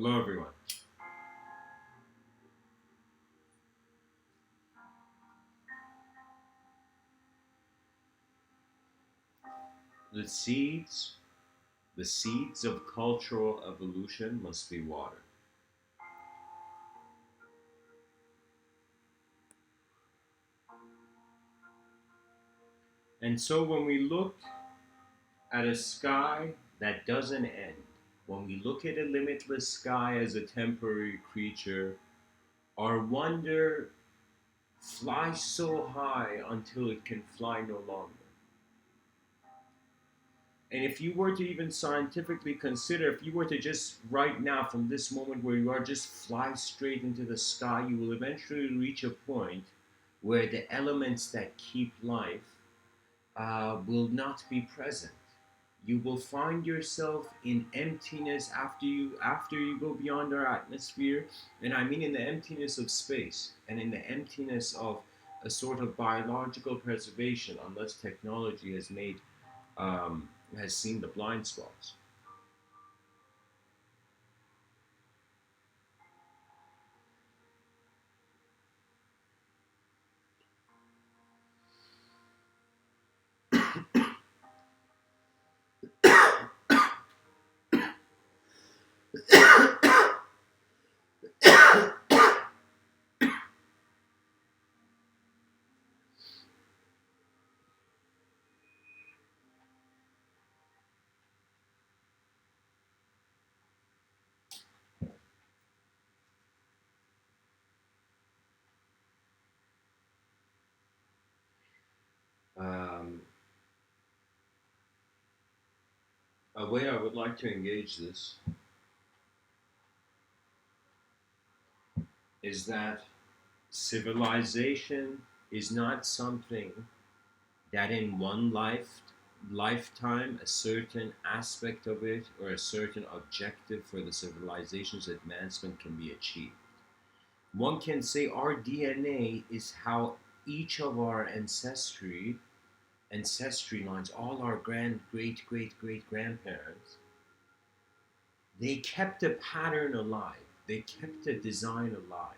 Hello, everyone. The seeds, the seeds of cultural evolution must be watered. And so when we look at a sky that doesn't end, when we look at a limitless sky as a temporary creature, our wonder flies so high until it can fly no longer. And if you were to even scientifically consider, if you were to just right now, from this moment where you are, just fly straight into the sky, you will eventually reach a point where the elements that keep life will not be present. You will find yourself in emptiness after you go beyond our atmosphere, and I mean in the emptiness of space and in the emptiness of a sort of biological preservation, unless technology um, has seen the blind spots. Um, a way I would like to engage this is that civilization is not something that in one lifetime a certain aspect of it or a certain objective for the civilization's advancement can be achieved. One can say our DNA is how each of our ancestry lines, all our great grandparents, they kept a pattern alive, they kept a design alive.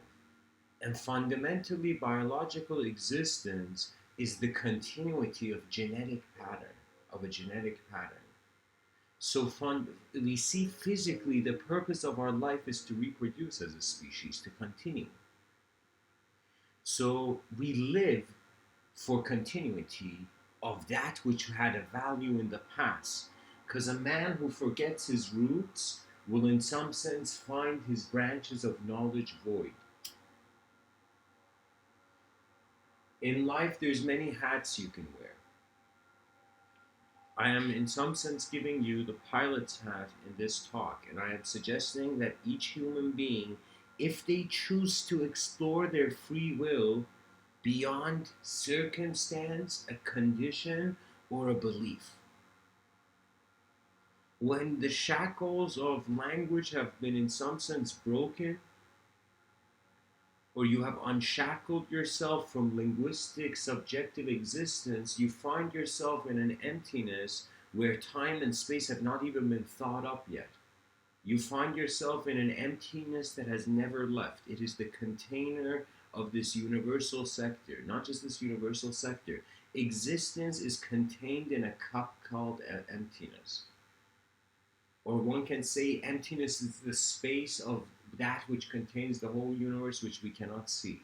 And fundamentally, biological existence is the continuity of a genetic pattern. So we see physically the purpose of our life is to reproduce as a species, to continue. So we live for continuity of that which had a value in the past. Because a man who forgets his roots will, in some sense, find his branches of knowledge void. In life, there's many hats you can wear. I am, in some sense, giving you the pilot's hat in this talk, and I am suggesting that each human being, if they choose to explore their free will beyond circumstance, a condition, or a belief, when the shackles of language have been, in some sense, broken, or you have unshackled yourself from linguistic subjective existence, you find yourself in an emptiness where time and space have not even been thought up yet. You find yourself in an emptiness that has never left. It is the container of this universal sector, not just this universal sector. Existence is contained in a cup called emptiness. Or one can say emptiness is the space of that which contains the whole universe which we cannot see.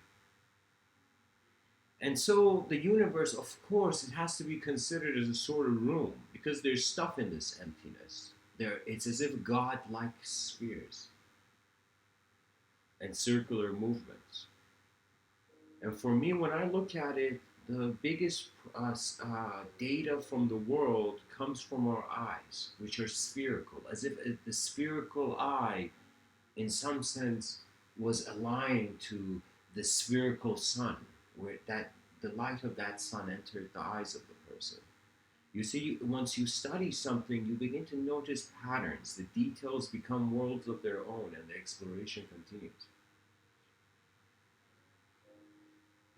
And so the universe, of course, it has to be considered as a sort of room because there's stuff in this emptiness. It's as if God likes spheres and circular movements. And for me, when I look at it, the biggest data from the world comes from our eyes, which are spherical, as if the spherical eye, in some sense, was aligned to the spherical sun, where the light of that sun entered the eyes of the person. You see, once you study something, you begin to notice patterns. The details become worlds of their own, and the exploration continues.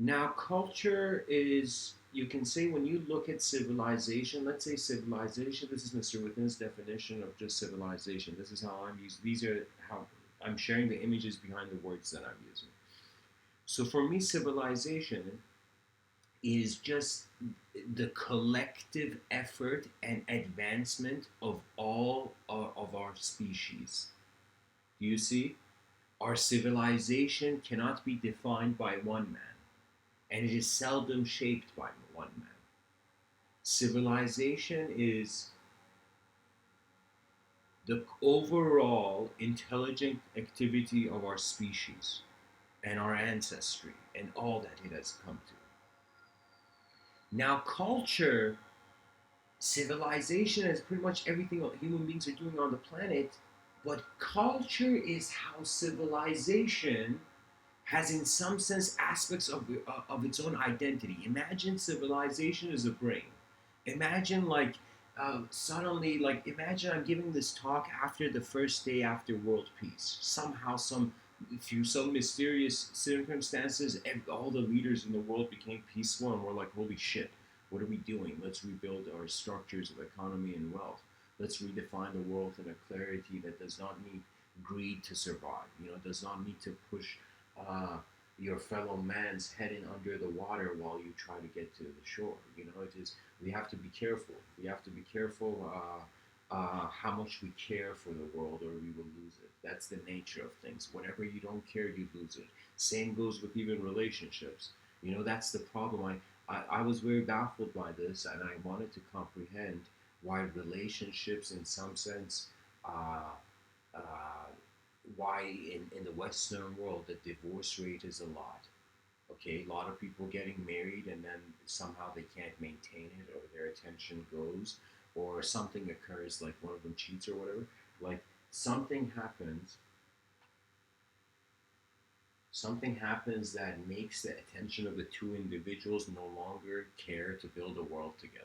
Now, culture is, you can say, when you look at civilization, let's say civilization, this is Mr. Within's definition of just civilization. This is how I'm used, these are how I'm sharing the images behind the words that I'm using. So for me, civilization is just the collective effort and advancement of all of our species. Do you see? Our civilization cannot be defined by one man, and it is seldom shaped by one man. Civilization is the overall intelligent activity of our species and our ancestry and all that it has come to. Now, culture, civilization is pretty much everything human beings are doing on the planet, but culture is how civilization has, in some sense, aspects of its own identity. Imagine civilization as a brain. Imagine, like, suddenly, like, imagine I'm giving this talk after the first day after world peace. Somehow, through some mysterious circumstances, all the leaders in the world became peaceful, and we're like, holy shit, what are we doing? Let's rebuild our structures of economy and wealth. Let's redefine the world in a clarity that does not need greed to survive. Does not need to push uh, your fellow man's head in under the water while you try to get to the shore. It is. We have to be careful. We have to be careful how much we care for the world, or we will lose it. That's the nature of things. Whenever you don't care, you lose it. Same goes with even relationships. That's the problem. I was very baffled by this, and I wanted to comprehend why relationships, in some sense, uh, uh, why in the Western world the divorce rate is a lot. Okay, a lot of people getting married and then somehow they can't maintain it, or their attention goes, or something occurs, like one of them cheats or whatever. Like something happens that makes the attention of the two individuals no longer care to build a world together.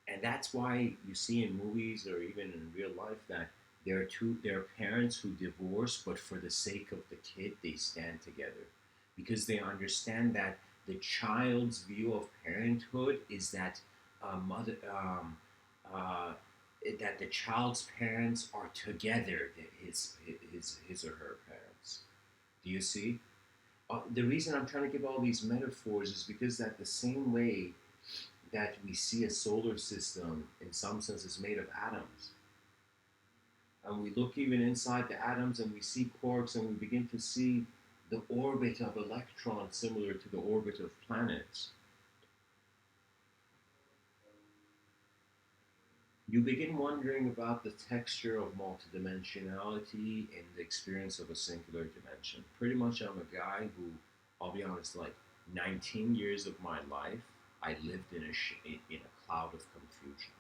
And that's why you see in movies or even in real life that there are parents who divorce, but for the sake of the kid, they stand together because they understand that the child's view of parenthood is that mother uh, that the child's parents are together, his or her parents. Do you see? The reason I'm trying to give all these metaphors is because that the same way that we see a solar system in some sense is made of atoms. And we look even inside the atoms and we see quarks and we begin to see the orbit of electrons similar to the orbit of planets. You begin wondering about the texture of multidimensionality in the experience of a singular dimension. Pretty much, I'm a guy who, I'll be honest, like 19 years of my life, I lived in a cloud of confusion.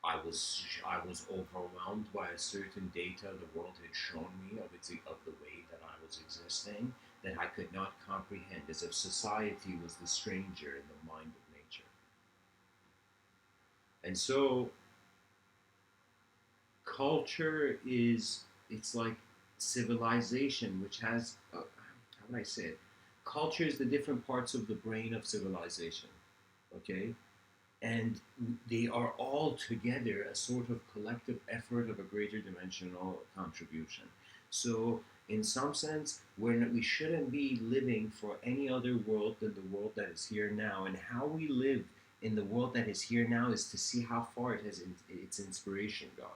I was overwhelmed by a certain data the world had shown me of the way that I was existing that I could not comprehend, as if society was the stranger in the mind of nature. And so culture is it's like civilization, which has how would I say it? Culture is the different parts of the brain of civilization. Okay, and they are all together a sort of collective effort of a greater dimensional contribution. So, in some sense, we shouldn't be living for any other world than the world that is here now. And how we live in the world that is here now is to see how far it has its inspiration gone.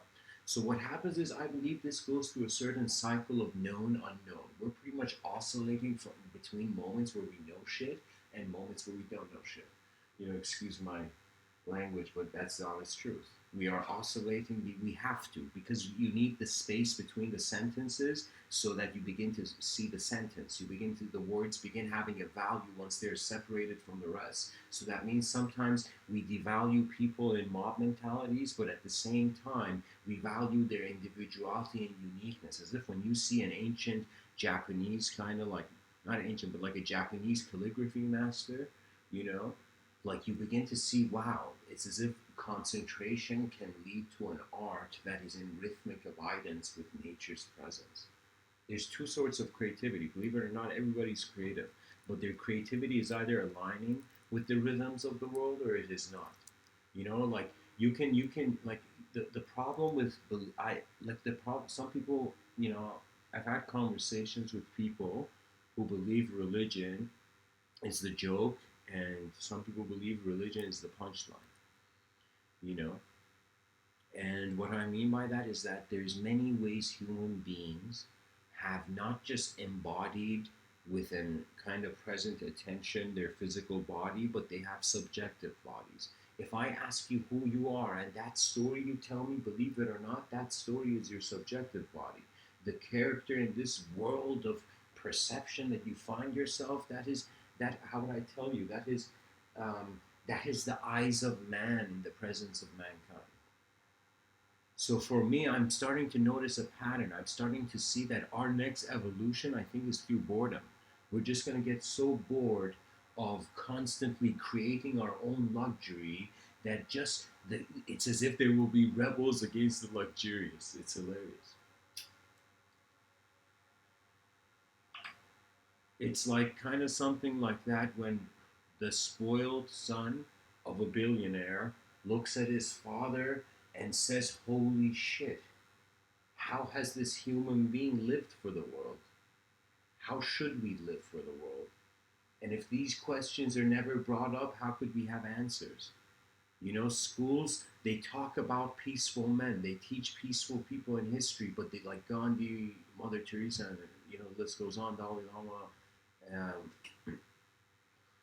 So what happens is, I believe this goes through a certain cycle of known unknown. We're pretty much oscillating from between moments where we know shit and moments where we don't know shit. Excuse my language, but that's the honest truth. We are oscillating. We have to, because you need the space between the sentences so that you begin to see the sentence. The words begin having a value once they're separated from the rest. So that means sometimes we devalue people in mob mentalities, but at the same time, we value their individuality and uniqueness. As if when you see an ancient Japanese kind of like, not ancient, but like a Japanese calligraphy master, you know, like you begin to see, wow, it's as if concentration can lead to an art that is in rhythmic abidance with nature's presence. There's two sorts of creativity. Believe it or not, everybody's creative, but their creativity is either aligning with the rhythms of the world or it is not. Like you can like the problem with I like the problem. Some people, I've had conversations with people who believe religion is the joke, and some people believe religion is the punchline, you know? And what I mean by that is that there's many ways human beings have not just embodied within kind of present attention their physical body, but they have subjective bodies. If I ask you who you are and that story you tell me, believe it or not, that story is your subjective body. The character in this world of perception that you find yourself, that is that. How would I tell you? That is the eyes of man in the presence of mankind. So for me, I'm starting to notice a pattern. I'm starting to see that our next evolution, I think, is through boredom. We're just going to get so bored of constantly creating our own luxury that it's as if there will be rebels against the luxurious. It's hilarious. It's like kind of something like that when the spoiled son of a billionaire looks at his father and says, "Holy shit, how has this human being lived for the world? How should we live for the world? And if these questions are never brought up, how could we have answers?" You know, schools, they talk about peaceful men. They teach peaceful people in history, but they like Gandhi, Mother Teresa, and the list goes on, Dalai Lama,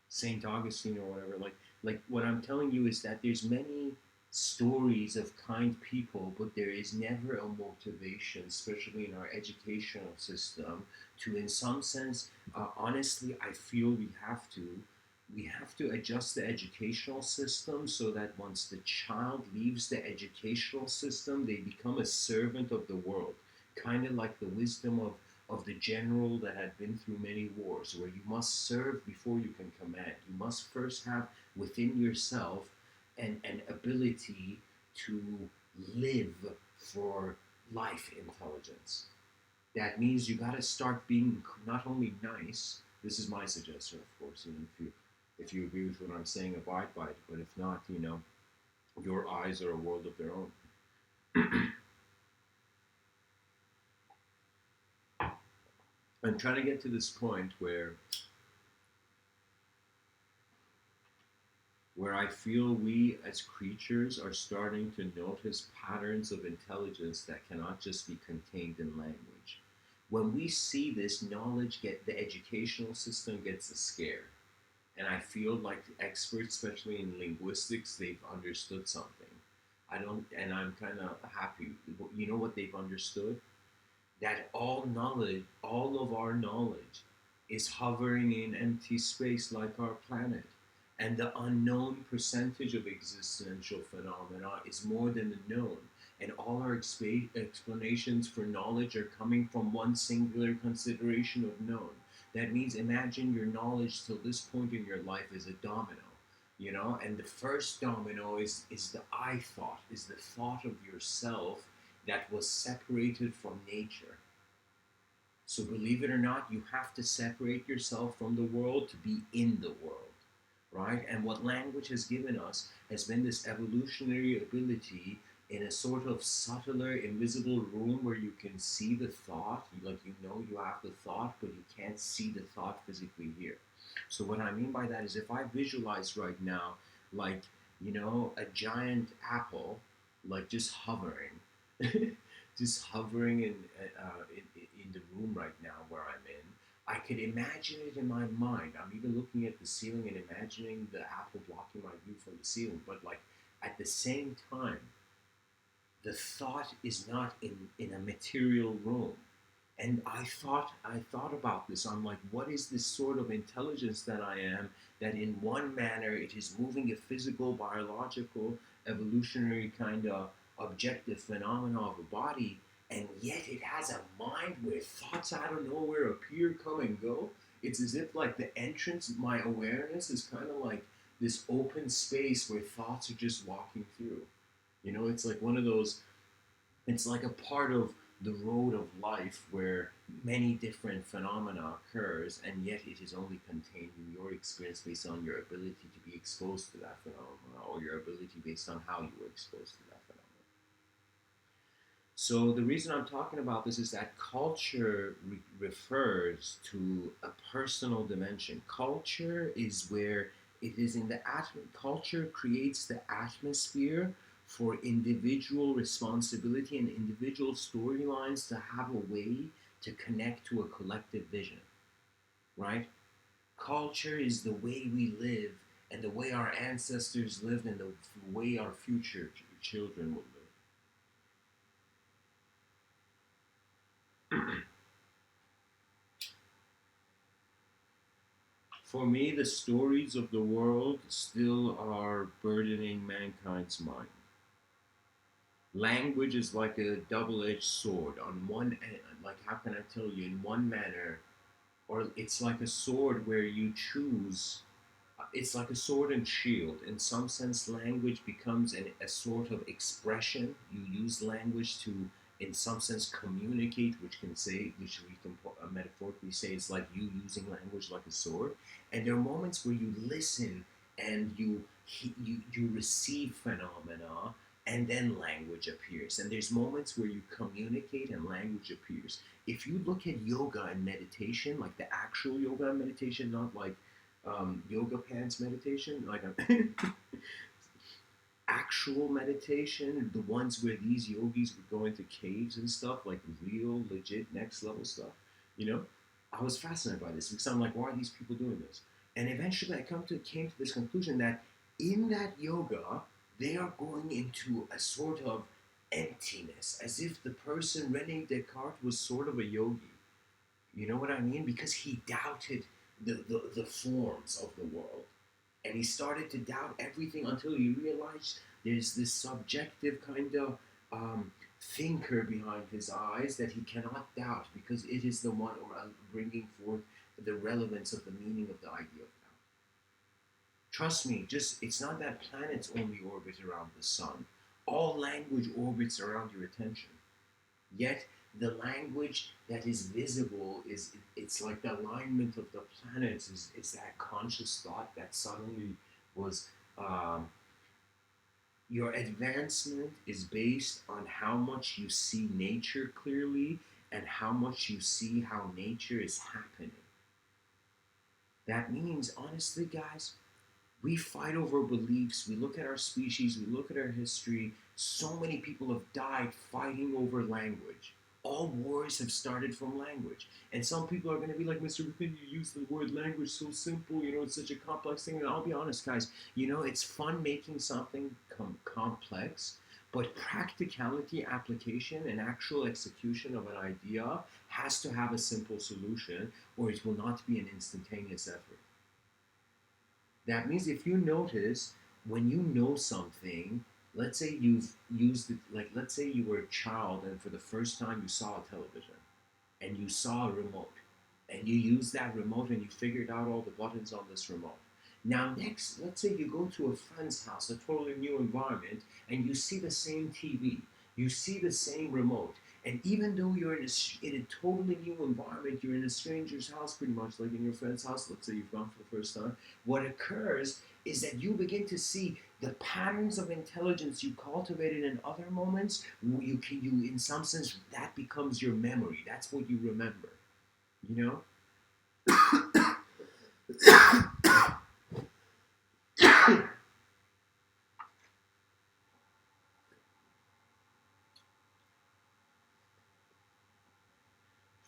Saint Augustine or whatever. Like what I'm telling you is that there's many stories of kind people, but there is never a motivation, especially in our educational system, to, in some sense, honestly, I feel we have to adjust the educational system so that once the child leaves the educational system, they become a servant of the world, kind of like the wisdom of the general that had been through many wars, where you must serve before you can command. You must first have within yourself an ability to live for life intelligence. That means you got to start being not only nice. This is my suggestion, of course. If you agree with what I'm saying, abide by it. But if not, your eyes are a world of their own. I'm trying to get to this point where I feel we as creatures are starting to notice patterns of intelligence that cannot just be contained in language. When we see this knowledge the educational system gets a scare. And I feel like experts, especially in linguistics, they've understood something. And I'm kind of happy. You know what they've understood? That all of our knowledge is hovering in empty space like our planet. And the unknown percentage of existential phenomena is more than the known. And all our explanations for knowledge are coming from one singular consideration of known. That means imagine your knowledge till this point in your life is a domino, and the first domino is the I thought, is the thought of yourself that was separated from nature. So believe it or not, you have to separate yourself from the world to be in the world, right? And what language has given us has been this evolutionary ability in a sort of subtler, invisible room where you can see the thought, like you have the thought, but you can't see the thought physically here. So what I mean by that is if I visualize right now, like, a giant apple, like just hovering, just hovering in the room right now where I'm in, I could imagine it in my mind. I'm even looking at the ceiling and imagining the apple blocking my view from the ceiling. But like at the same time, the thought is not in a material room. And I thought about this. I'm like, what is this sort of intelligence that I am, that in one manner it is moving a physical, biological, evolutionary kind of objective phenomena of a body, and yet it has a mind where thoughts out of nowhere appear, come and go. It's as if like the entrance, my awareness is kind of like this open space where thoughts are just walking through. It's like one of those, it's like a part of the road of life where many different phenomena occurs, and yet it is only contained in your experience based on your ability to be exposed to that phenomena, or your ability based on how you were exposed to that phenomena. So the reason I'm talking about this is that culture refers to a personal dimension. Culture is where it is in the culture creates the atmosphere for individual responsibility and individual storylines to have a way to connect to a collective vision, right? Culture is the way we live and the way our ancestors lived and the way our future children will live. For me, the stories of the world still are burdening mankind's mind. Language is like a double-edged sword. On one end, like how can I tell you? In one manner, or it's like a sword where you choose. It's like a sword and shield. In some sense, language becomes a sort of expression. You use language to, in some sense, communicate, which we can metaphorically say it's like you using language like a sword. And there are moments where you listen and you receive phenomena, and then language appears. And there's moments where you communicate and language appears. If you look at yoga and meditation, like the actual yoga and meditation, not like yoga pants meditation, like actual meditation, the ones where these yogis would go into caves and stuff, like real, legit, next level stuff, you know, I was fascinated by this because I'm like, why are these people doing this? And eventually came to this conclusion that in that yoga, they are going into a sort of emptiness, as if the person Rene Descartes was sort of a yogi. You know what I mean? Because he doubted the forms of the world. And he started to doubt everything until he realized there's this subjective kind of thinker behind his eyes that he cannot doubt because it is the one bringing forth the relevance of the meaning of the idea of doubt. Trust me, just it's not that planets only orbit around the sun. All language orbits around your attention. Yet the language that is visible it's like the alignment of the planets is that conscious thought that suddenly was um, your advancement is based on how much you see nature clearly and how much you see how nature is happening. That means honestly guys, we fight over beliefs. We look at our species, we look at our history. So many people have died fighting over language. All wars have started from language. And some people are going to be like, Mr. Within, you use the word language so simple, it's such a complex thing. And I'll be honest, guys, it's fun making something complex, but practicality, application, and actual execution of an idea has to have a simple solution, or it will not be an instantaneous effort. That means if you notice, when you know something, let's say you've used it, like let's say you were a child and for the first time you saw a television and you saw a remote and you used that remote and you figured out all the buttons on this remote. Now, next, let's say you go to a friend's house, a totally new environment, and you see the same TV, you see the same remote, and even though you're in a totally new environment, you're in a stranger's house pretty much, like in your friend's house, let's say you've gone for the first time, what occurs is that you begin to see the patterns of intelligence you cultivated in other moments. You in some sense, that becomes your memory. That's what you remember. You know?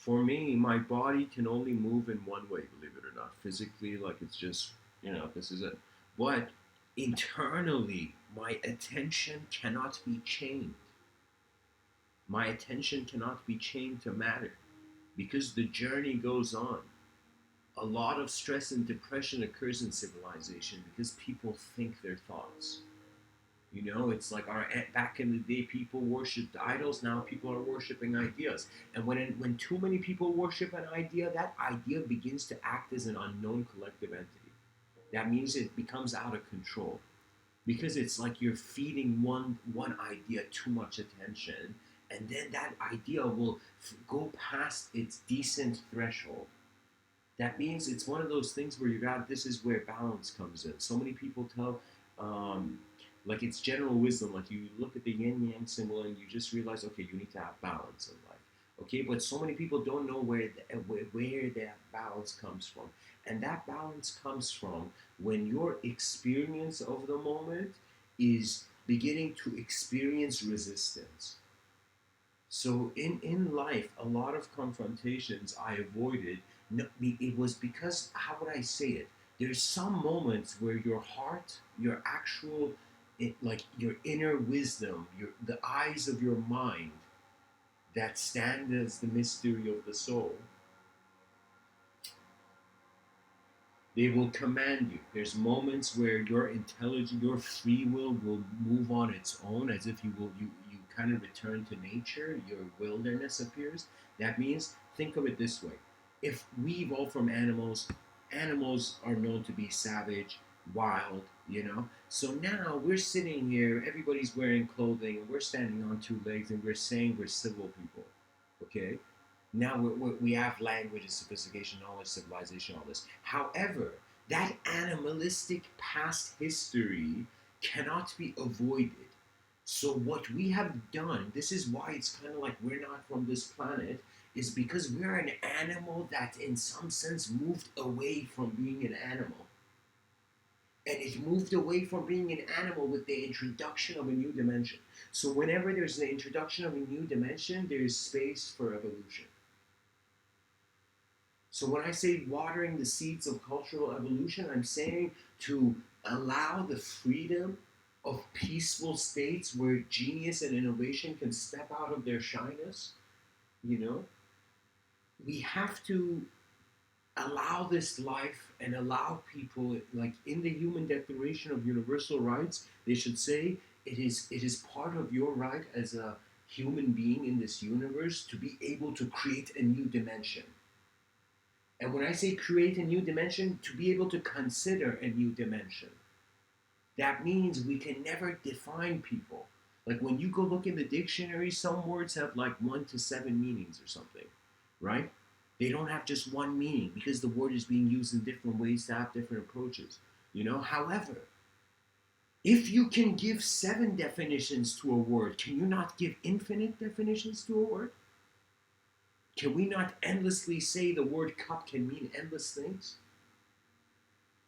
For me, my body can only move in one way, believe it or not. Physically, like it's just, this is it. But internally, my attention cannot be chained. My attention cannot be chained to matter because the journey goes on. A lot of stress and depression occurs in civilization because people think their thoughts. It's like back in the day, people worshipped idols. Now people are worshiping ideas. And when too many people worship an idea, that idea begins to act as an unknown collective entity. That means it becomes out of control because it's like you're feeding one idea too much attention, and then that idea will go past its decent threshold. That means it's one of those things where this is where balance comes in. So many people tell um, Like it's general wisdom. Like you look at the yin yang symbol and you just realize, okay, you need to have balance in life. Okay, but so many people don't know where that balance comes from, and that balance comes from when your experience of the moment is beginning to experience resistance. So in life, a lot of confrontations I avoided. No, it was because, how would I say it? There's some moments where your heart, your actual, like your inner wisdom, the eyes of your mind that stand as the mystery of the soul, they will command you. There's moments where your intelligence, your free will move on its own, as if you kind of return to nature. Your wilderness appears. That means, think of it this way: if we evolved from animals, animals are known to be savage, wild. So now we're sitting here. Everybody's wearing clothing, and we're standing on two legs, and we're saying we're civil people. Okay, now we have language and sophistication, knowledge, civilization, all this. However, that animalistic past history cannot be avoided. So what we have done, this is why it's kind of like we're not from this planet, is because we're an animal that in some sense moved away from being an animal. And it moved away from being an animal with the introduction of a new dimension. So whenever there's the introduction of a new dimension, there is space for evolution. So when I say watering the seeds of cultural evolution, I'm saying to allow the freedom of peaceful states where genius and innovation can step out of their shyness. You know, we have to allow this life and allow people, like in the Human Declaration of Universal Rights, they should say it is part of your right as a human being in this universe to be able to create a new dimension. And when I say create a new dimension, to be able to consider a new dimension. That means we can never define people. Like when you go look in the dictionary, some words have like 1 to 7 meanings or something, right? They don't have just one meaning because the word is being used in different ways to have different approaches. However, if you can give 7 definitions to a word, can you not give infinite definitions to a word? Can we not endlessly say the word cup can mean endless things?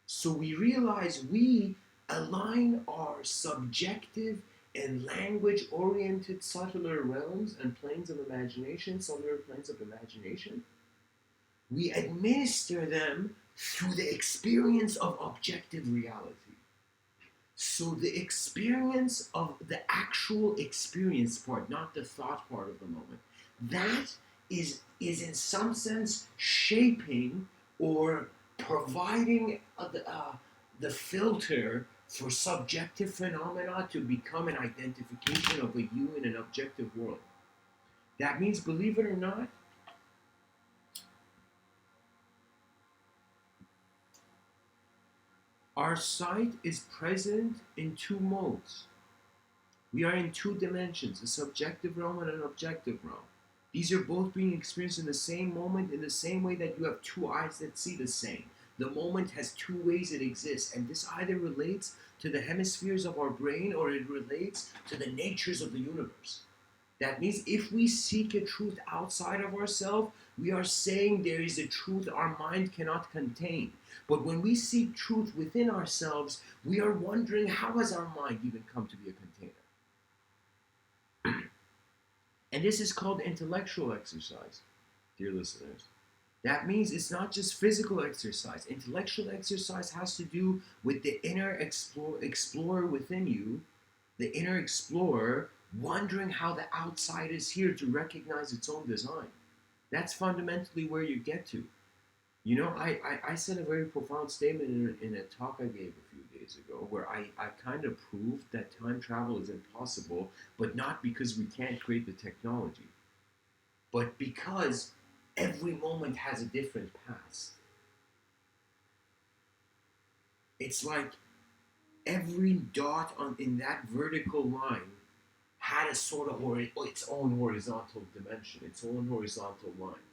So we realize we align our subjective and language-oriented subtler realms and planes of imagination, subtler planes of imagination. We administer them through the experience of objective reality. So the experience of the actual experience part, not the thought part of the moment, that is in some sense shaping or providing the filter for subjective phenomena to become an identification of a you in an objective world. That means, believe it or not, our sight is present in 2 modes. We are in 2 dimensions, a subjective realm and an objective realm. These are both being experienced in the same moment, in the same way that you have 2 eyes that see the same. The moment has 2 ways it exists, and this either relates to the hemispheres of our brain or it relates to the natures of the universe. That means if we seek a truth outside of ourselves, we are saying there is a truth our mind cannot contain. But when we seek truth within ourselves, we are wondering, how has our mind even come to be a container? And this is called intellectual exercise, dear listeners. That means it's not just physical exercise. Intellectual exercise has to do with the inner explorer within you, the inner explorer wondering how the outside is here to recognize its own design. That's fundamentally where you get to. I said a very profound statement in a talk I gave a few days ago where I kind of proved that time travel is impossible, but not because we can't create the technology, but because every moment has a different past. It's like every dot in that vertical line had a sort of its own horizontal dimension, its own horizontal line.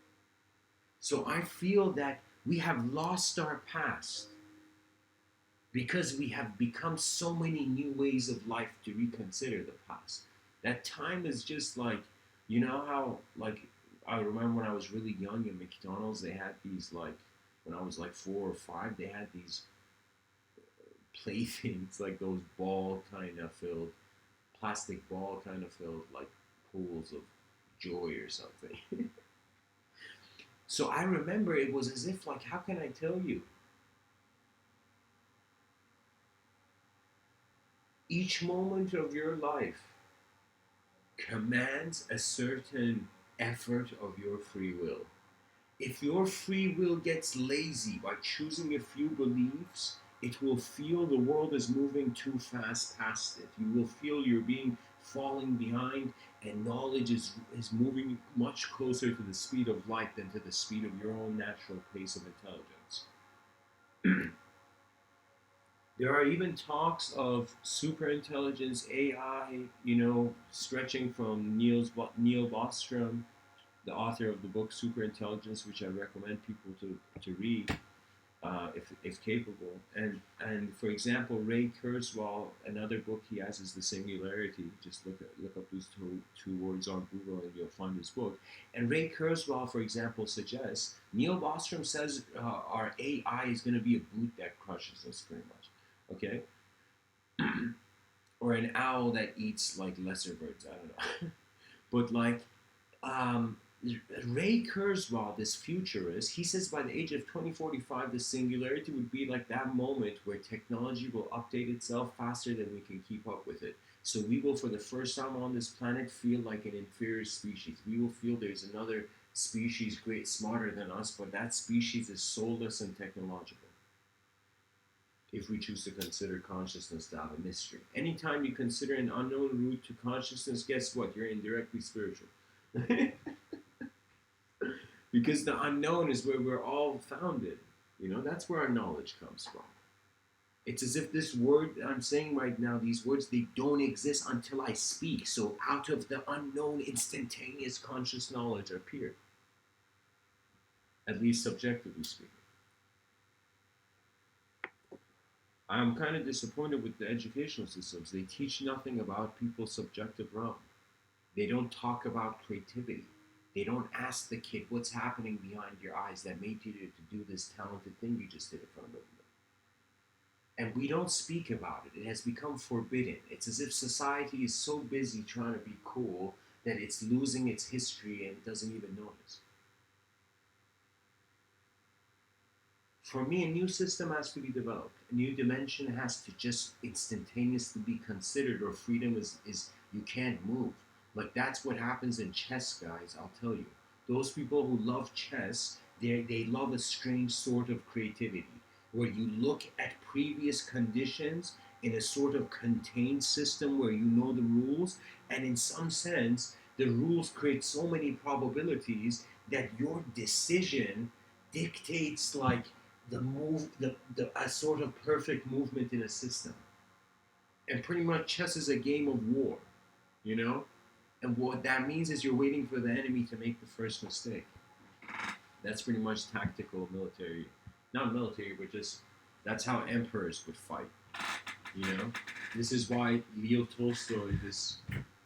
So I feel that we have lost our past because we have become so many new ways of life to reconsider the past. That time is just like, you know how, like, I remember when I was really young in McDonald's, they had these, like, when I was like 4 or 5, they had these playthings, like those ball kind of filled, plastic ball kind of filled, like pools of joy or something. So I remember it was as if, like, how can I tell you? Each moment of your life commands a certain effort of your free will. If your free will gets lazy by choosing a few beliefs, it will feel the world is moving too fast past it. You will feel you're being falling behind, and knowledge is moving much closer to the speed of light than to the speed of your own natural pace of intelligence. There are even talks of superintelligence, AI, stretching from Neil Bostrom, the author of the book Superintelligence, which I recommend people to read if capable. And for example, Ray Kurzweil, another book he has is The Singularity. Just look up those two words on Google and you'll find his book. And Ray Kurzweil, for example, suggests Neil Bostrom says our AI is going to be a brute that crushes us pretty much. Okay, or an owl that eats like lesser birds. I don't know, but like um, Ray Kurzweil, this futurist, he says by the age of 2045, the singularity would be like that moment where technology will update itself faster than we can keep up with it. So we will, for the first time on this planet, feel like an inferior species. We will feel there's another species great, smarter than us, but that species is soulless and technological. If we choose to consider consciousness to have a mystery. Anytime you consider an unknown route to consciousness, guess what? You're indirectly spiritual. Because the unknown is where we're all founded. That's where our knowledge comes from. It's as if this word I'm saying right now, these words, they don't exist until I speak. So out of the unknown, instantaneous conscious knowledge appear. At least subjectively speaking. I'm kind of disappointed with the educational systems. They teach nothing about people's subjective realm. They don't talk about creativity. They don't ask the kid what's happening behind your eyes that made you to do this talented thing you just did in front of them. And we don't speak about it. It has become forbidden. It's as if society is so busy trying to be cool that it's losing its history and doesn't even notice. For me, a new system has to be developed. A new dimension has to just instantaneously be considered, or freedom is you can't move. Like, that's what happens in chess, guys, I'll tell you. Those people who love chess, they love a strange sort of creativity, where you look at previous conditions in a sort of contained system where you know the rules, and in some sense, the rules create so many probabilities that your decision dictates, like, a sort of perfect movement in a system. And pretty much chess is a game of war, you know? And what that means is you're waiting for the enemy to make the first mistake. That's pretty much tactical military. Not military, but just that's how emperors would fight, you know? This is why Leo Tolstoy, this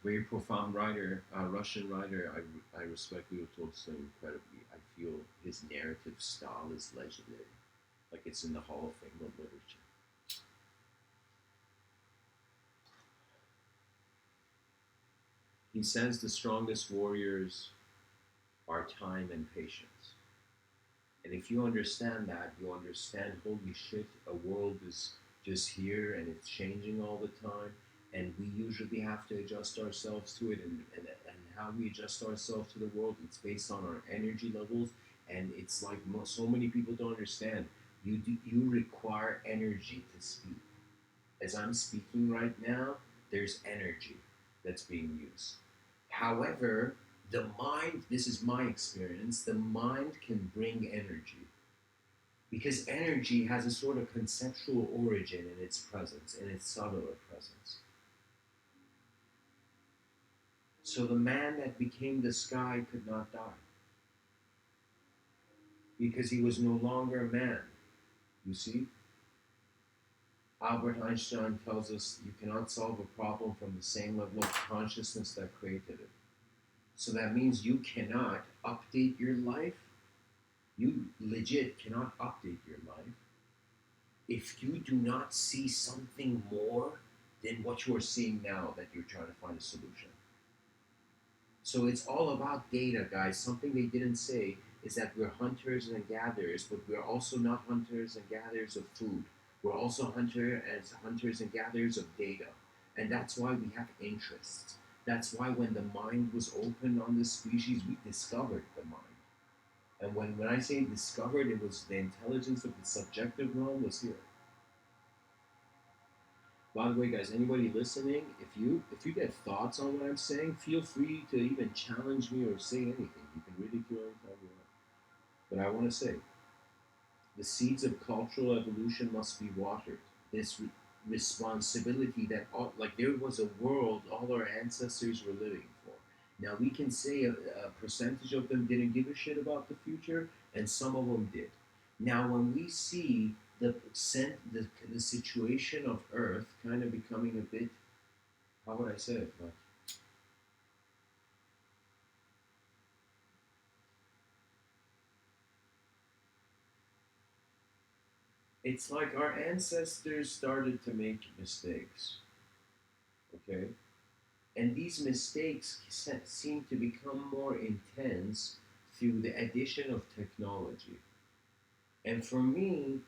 very profound writer, Russian writer, I respect Leo Tolstoy incredibly. I feel his narrative style is legendary. Like, it's in the Hall of Fame of literature. He says the strongest warriors are time and patience. And if you understand that, you understand, holy shit, a world is just here and it's changing all the time. And we usually have to adjust ourselves to it. And how we adjust ourselves to the world, it's based on our energy levels. And it's like so many people don't understand. You require energy to speak. As I'm speaking right now, there's energy that's being used. However, the mind, this is my experience, the mind can bring energy. Because energy has a sort of conceptual origin in its presence, in its subtler presence. So the man that became the sky could not die. Because he was no longer a man, you see? Albert Einstein tells us you cannot solve a problem from the same level of consciousness that created it. So that means you cannot update your life. You legit cannot update your life if you do not see something more than what you are seeing now that you're trying to find a solution. So it's all about data, guys. Something they didn't say is that we're hunters and gatherers, but we're also not hunters and gatherers of food. We're also hunters and gatherers of data. And that's why we have interests. That's why when the mind was opened on this species, we discovered the mind. And when I say discovered, it was the intelligence of the subjective realm was here. By the way, guys, anybody listening, if you get thoughts on what I'm saying, feel free to even challenge me or say anything. You can ridicule anytime you want. But I want to say, the seeds of cultural evolution must be watered. This responsibility that like there was a world all our ancestors were living for. Now we can say a percentage of them didn't give a shit about the future, and some of them did. Now when we see the situation of Earth kind of becoming a bit, how would I say it? Like, it's like our ancestors started to make mistakes, okay? And these mistakes seem to become more intense through the addition of technology. And for me,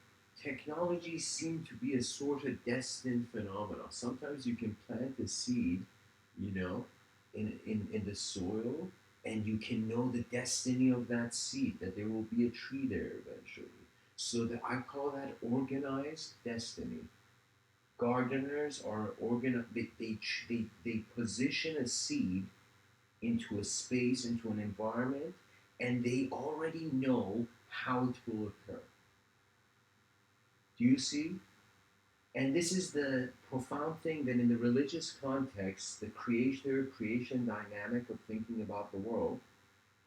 technology seems to be a sort of destined phenomenon. Sometimes you can plant a seed, you know, in the soil, and you can know the destiny of that seed, that there will be a tree there eventually. So that I call that organized destiny. Gardeners are they position a seed into a space, into an environment, and they already know how it will occur. Do you see? And this is the profound thing that in the religious context, the creator creation dynamic of thinking about the world,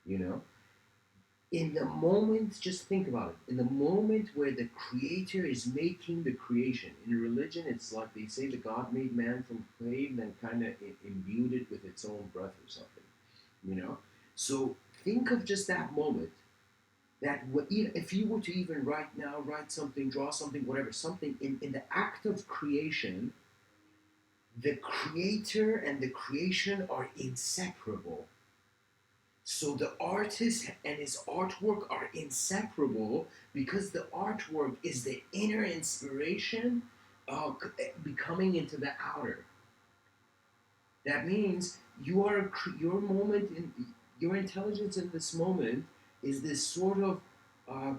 you know, in the moment, just think about it. In the moment where the creator is making the creation, in religion, it's like they say the God made man from clay and then kind of imbued it with its own breath or something, you know? So think of just that moment. That if you were to even right now write something, draw something, whatever, something in the act of creation, the creator and the creation are inseparable. So the artist and his artwork are inseparable because the artwork is the inner inspiration becoming into the outer. That means your moment in your intelligence in this moment is this sort of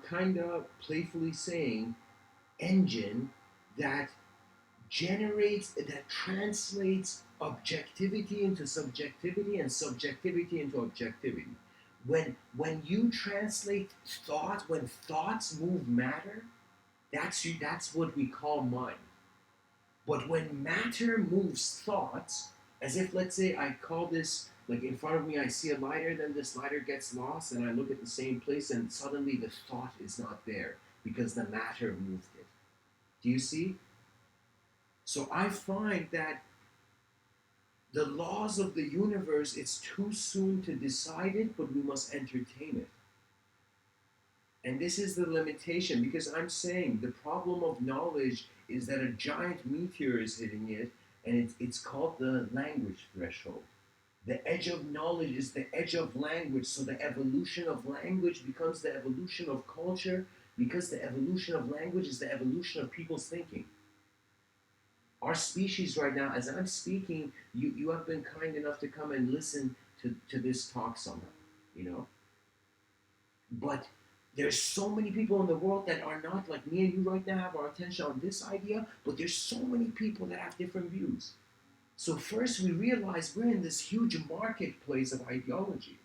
kind of playfully saying engine that translates objectivity into subjectivity and subjectivity into objectivity. When you translate thought, when thoughts move matter, that's what we call mind. But when matter moves thoughts, as if let's say I call this like in front of me, I see a lighter, then this lighter gets lost, and I look at the same place, and suddenly the thought is not there because the matter moved it. Do you see? So I find that the laws of the universe, it's too soon to decide it, but we must entertain it. And this is the limitation because I'm saying the problem of knowledge is that a giant meteor is hitting it, and it's called the language threshold. The edge of knowledge is the edge of language, so the evolution of language becomes the evolution of culture because the evolution of language is the evolution of people's thinking. Our species right now, as I'm speaking, you have been kind enough to come and listen to this talk somehow, you know? But there's so many people in the world that are not like me and you right now have our attention on this idea, but there's so many people that have different views. So first we realize we're in this huge marketplace of ideology,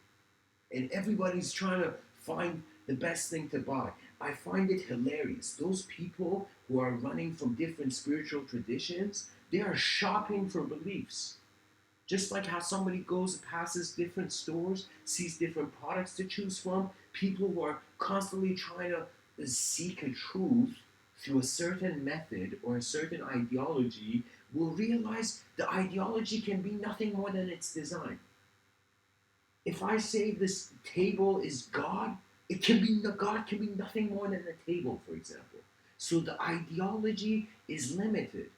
and everybody's trying to find the best thing to buy. I find it hilarious. Those people who are running from different spiritual traditions, they are shopping for beliefs. Just like how somebody goes, passes different stores, sees different products to choose from, people who are constantly trying to seek a truth through a certain method or a certain ideology will realize the ideology can be nothing more than its design. If I say this table is God, it can be God can be nothing more than a table, for example. So the ideology is limited.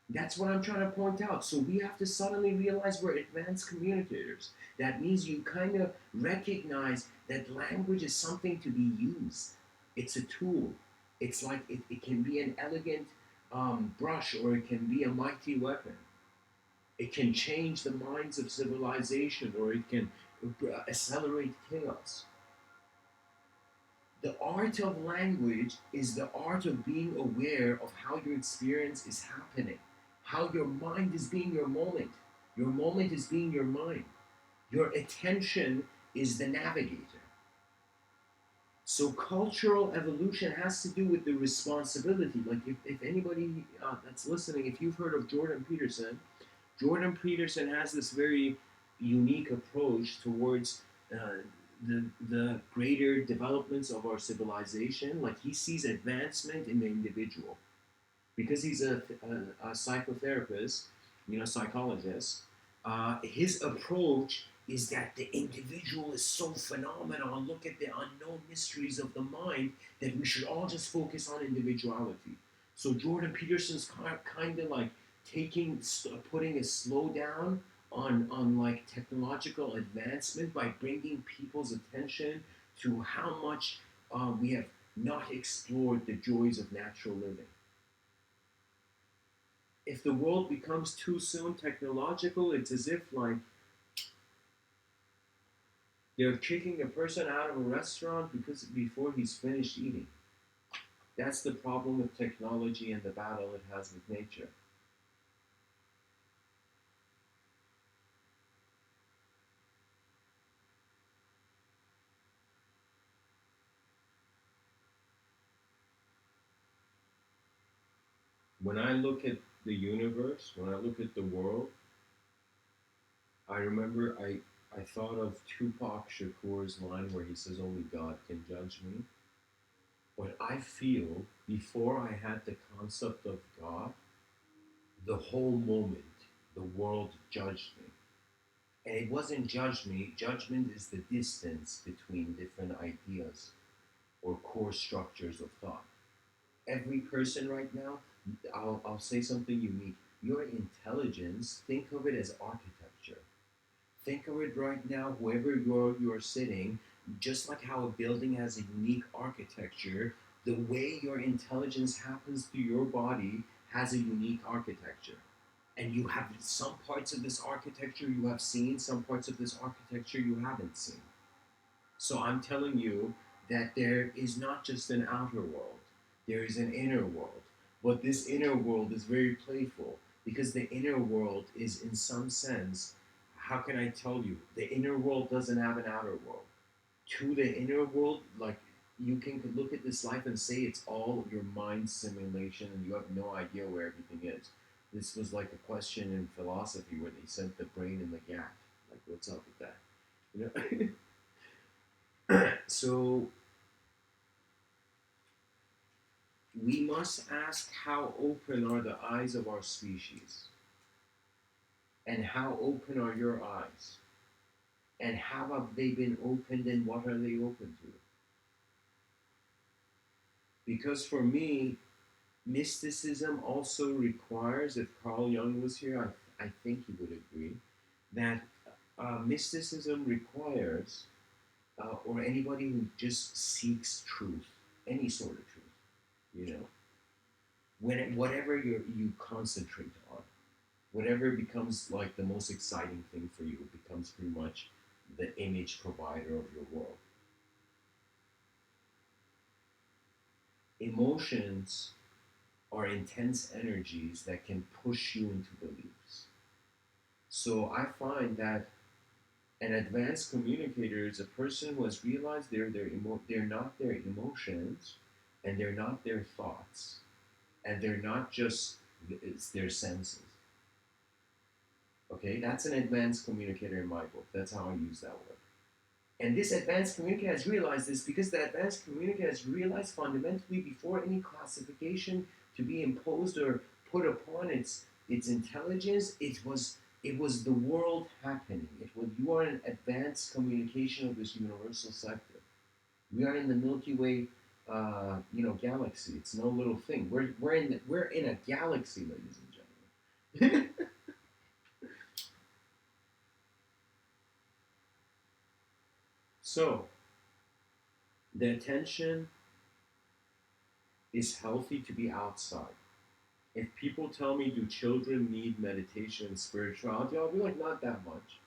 That's what I'm trying to point out. So we have to suddenly realize we're advanced communicators. That means you kind of recognize that language is something to be used. It's a tool. It's like it can be an elegant brush, or it can be a mighty weapon. It can change the minds of civilization, or it can accelerate chaos. The art of language is the art of being aware of how your experience is happening, how your mind is being your moment. Your moment is being your mind. Your attention is the navigator. So cultural evolution has to do with the responsibility. Like if anybody that's listening, if you've heard of Jordan Peterson has this very unique approach towards the greater developments of our civilization. Like he sees advancement in the individual because he's a psychotherapist, psychologist. His approach is that the individual is so phenomenal. Look at the unknown mysteries of the mind that we should all just focus on individuality. So Jordan Peterson's kind of like putting a slow down on like technological advancement by bringing people's attention to how much we have not explored the joys of natural living. If the world becomes too soon technological, it's as if like they're kicking a person out of a restaurant before he's finished eating. That's the problem with technology and the battle it has with nature. When I look at the universe, when I look at the world, I remember I thought of Tupac Shakur's line where he says, "Only God can judge me." But I feel before I had the concept of God, the whole moment, the world judged me. And it wasn't judge me. Judgment is the distance between different ideas or core structures of thought. Every person right now, I'll say something unique. Your intelligence, think of it as architecture. Think of it right now, wherever you're sitting, just like how a building has a unique architecture, the way your intelligence happens through your body has a unique architecture. And you have some parts of this architecture you have seen, some parts of this architecture you haven't seen. So I'm telling you that there is not just an outer world, there is an inner world. But this inner world is very playful because the inner world is, in some sense, how can I tell you? The inner world doesn't have an outer world. To the inner world, like you can look at this life and say it's all your mind simulation and you have no idea where everything is. This was like a question in philosophy where they sent the brain in the gap. Like, what's up with that? You know? So we must ask, how open are the eyes of our species? And how open are your eyes? And how have they been opened and what are they open to? Because for me, mysticism also requires, if Carl Jung was here, I think he would agree, that mysticism requires, or anybody who just seeks truth, any sort of truth, you know, whatever you concentrate on, whatever becomes like the most exciting thing for you, it becomes pretty much the image provider of your world. Emotions are intense energies that can push you into beliefs. So I find that an advanced communicator is a person who has realized they're not their emotions, and they're not their thoughts, and they're not just it's their senses. Okay, that's an advanced communicator in my book. That's how I use that word. And this advanced communicator has realized this because the advanced communicator has realized fundamentally before any classification to be imposed or put upon its intelligence, it was the world happening. It was you are an advanced communication of this universal sector. We are in the Milky Way, galaxy. It's no little thing. We're in a galaxy, ladies and gentlemen. So the attention is healthy to be outside. If people tell me, do children need meditation and spirituality, I'll be like, not that much.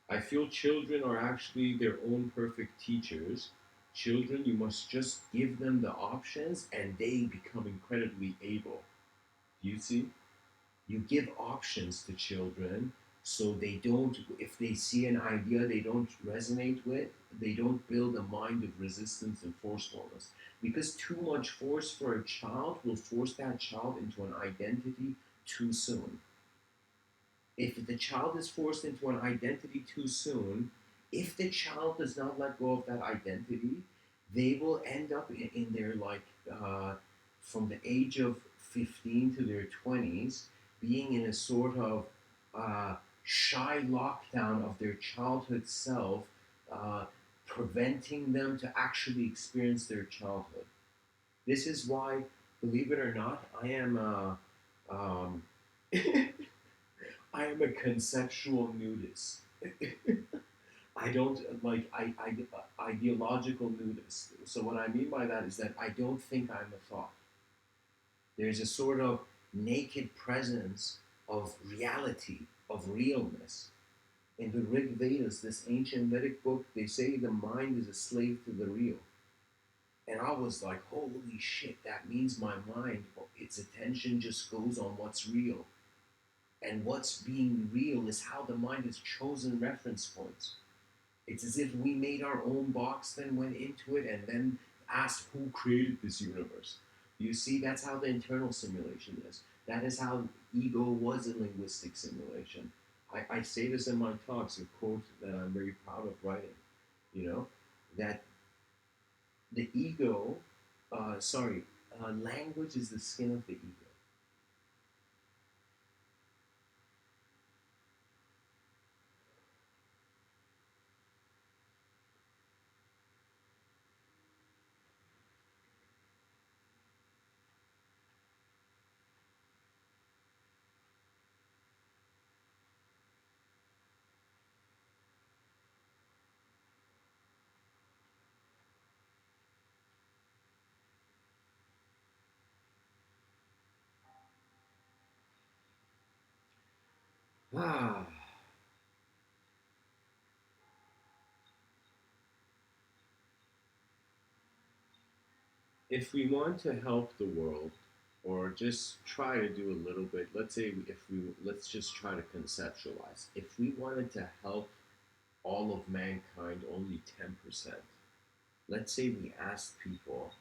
I feel children are actually their own perfect teachers. Children, you must just give them the options and they become incredibly able. Do you see? You give options to children so they don't, if they see an idea they don't resonate with, they don't build a mind of resistance and forcefulness. Because too much force for a child will force that child into an identity too soon. If the child is forced into an identity too soon, if the child does not let go of that identity, they will end up in their from the age of 15 to their 20s, being in a sort of shy lockdown of their childhood self, uh, preventing them to actually experience their childhood. This is why, believe it or not, I am a conceptual nudist. I don't ideological nudist. So what I mean by that is that I don't think I'm a thought. There's a sort of naked presence of reality, of realness. In the Rig Vedas, this ancient Vedic book, they say the mind is a slave to the real. And I was like, holy shit, that means my mind, its attention just goes on what's real. And what's being real is how the mind has chosen reference points. It's as if we made our own box, then went into it, and then asked who created this universe. You see, that's how the internal simulation is. That is how ego was a linguistic simulation. I say this in my talks, a quote that I'm very proud of writing, that the ego, language is the skin of the ego. Ah, if we want to help the world, or just try to do a little bit, let's just try to conceptualize. If we wanted to help all of mankind only 10%, let's say we asked people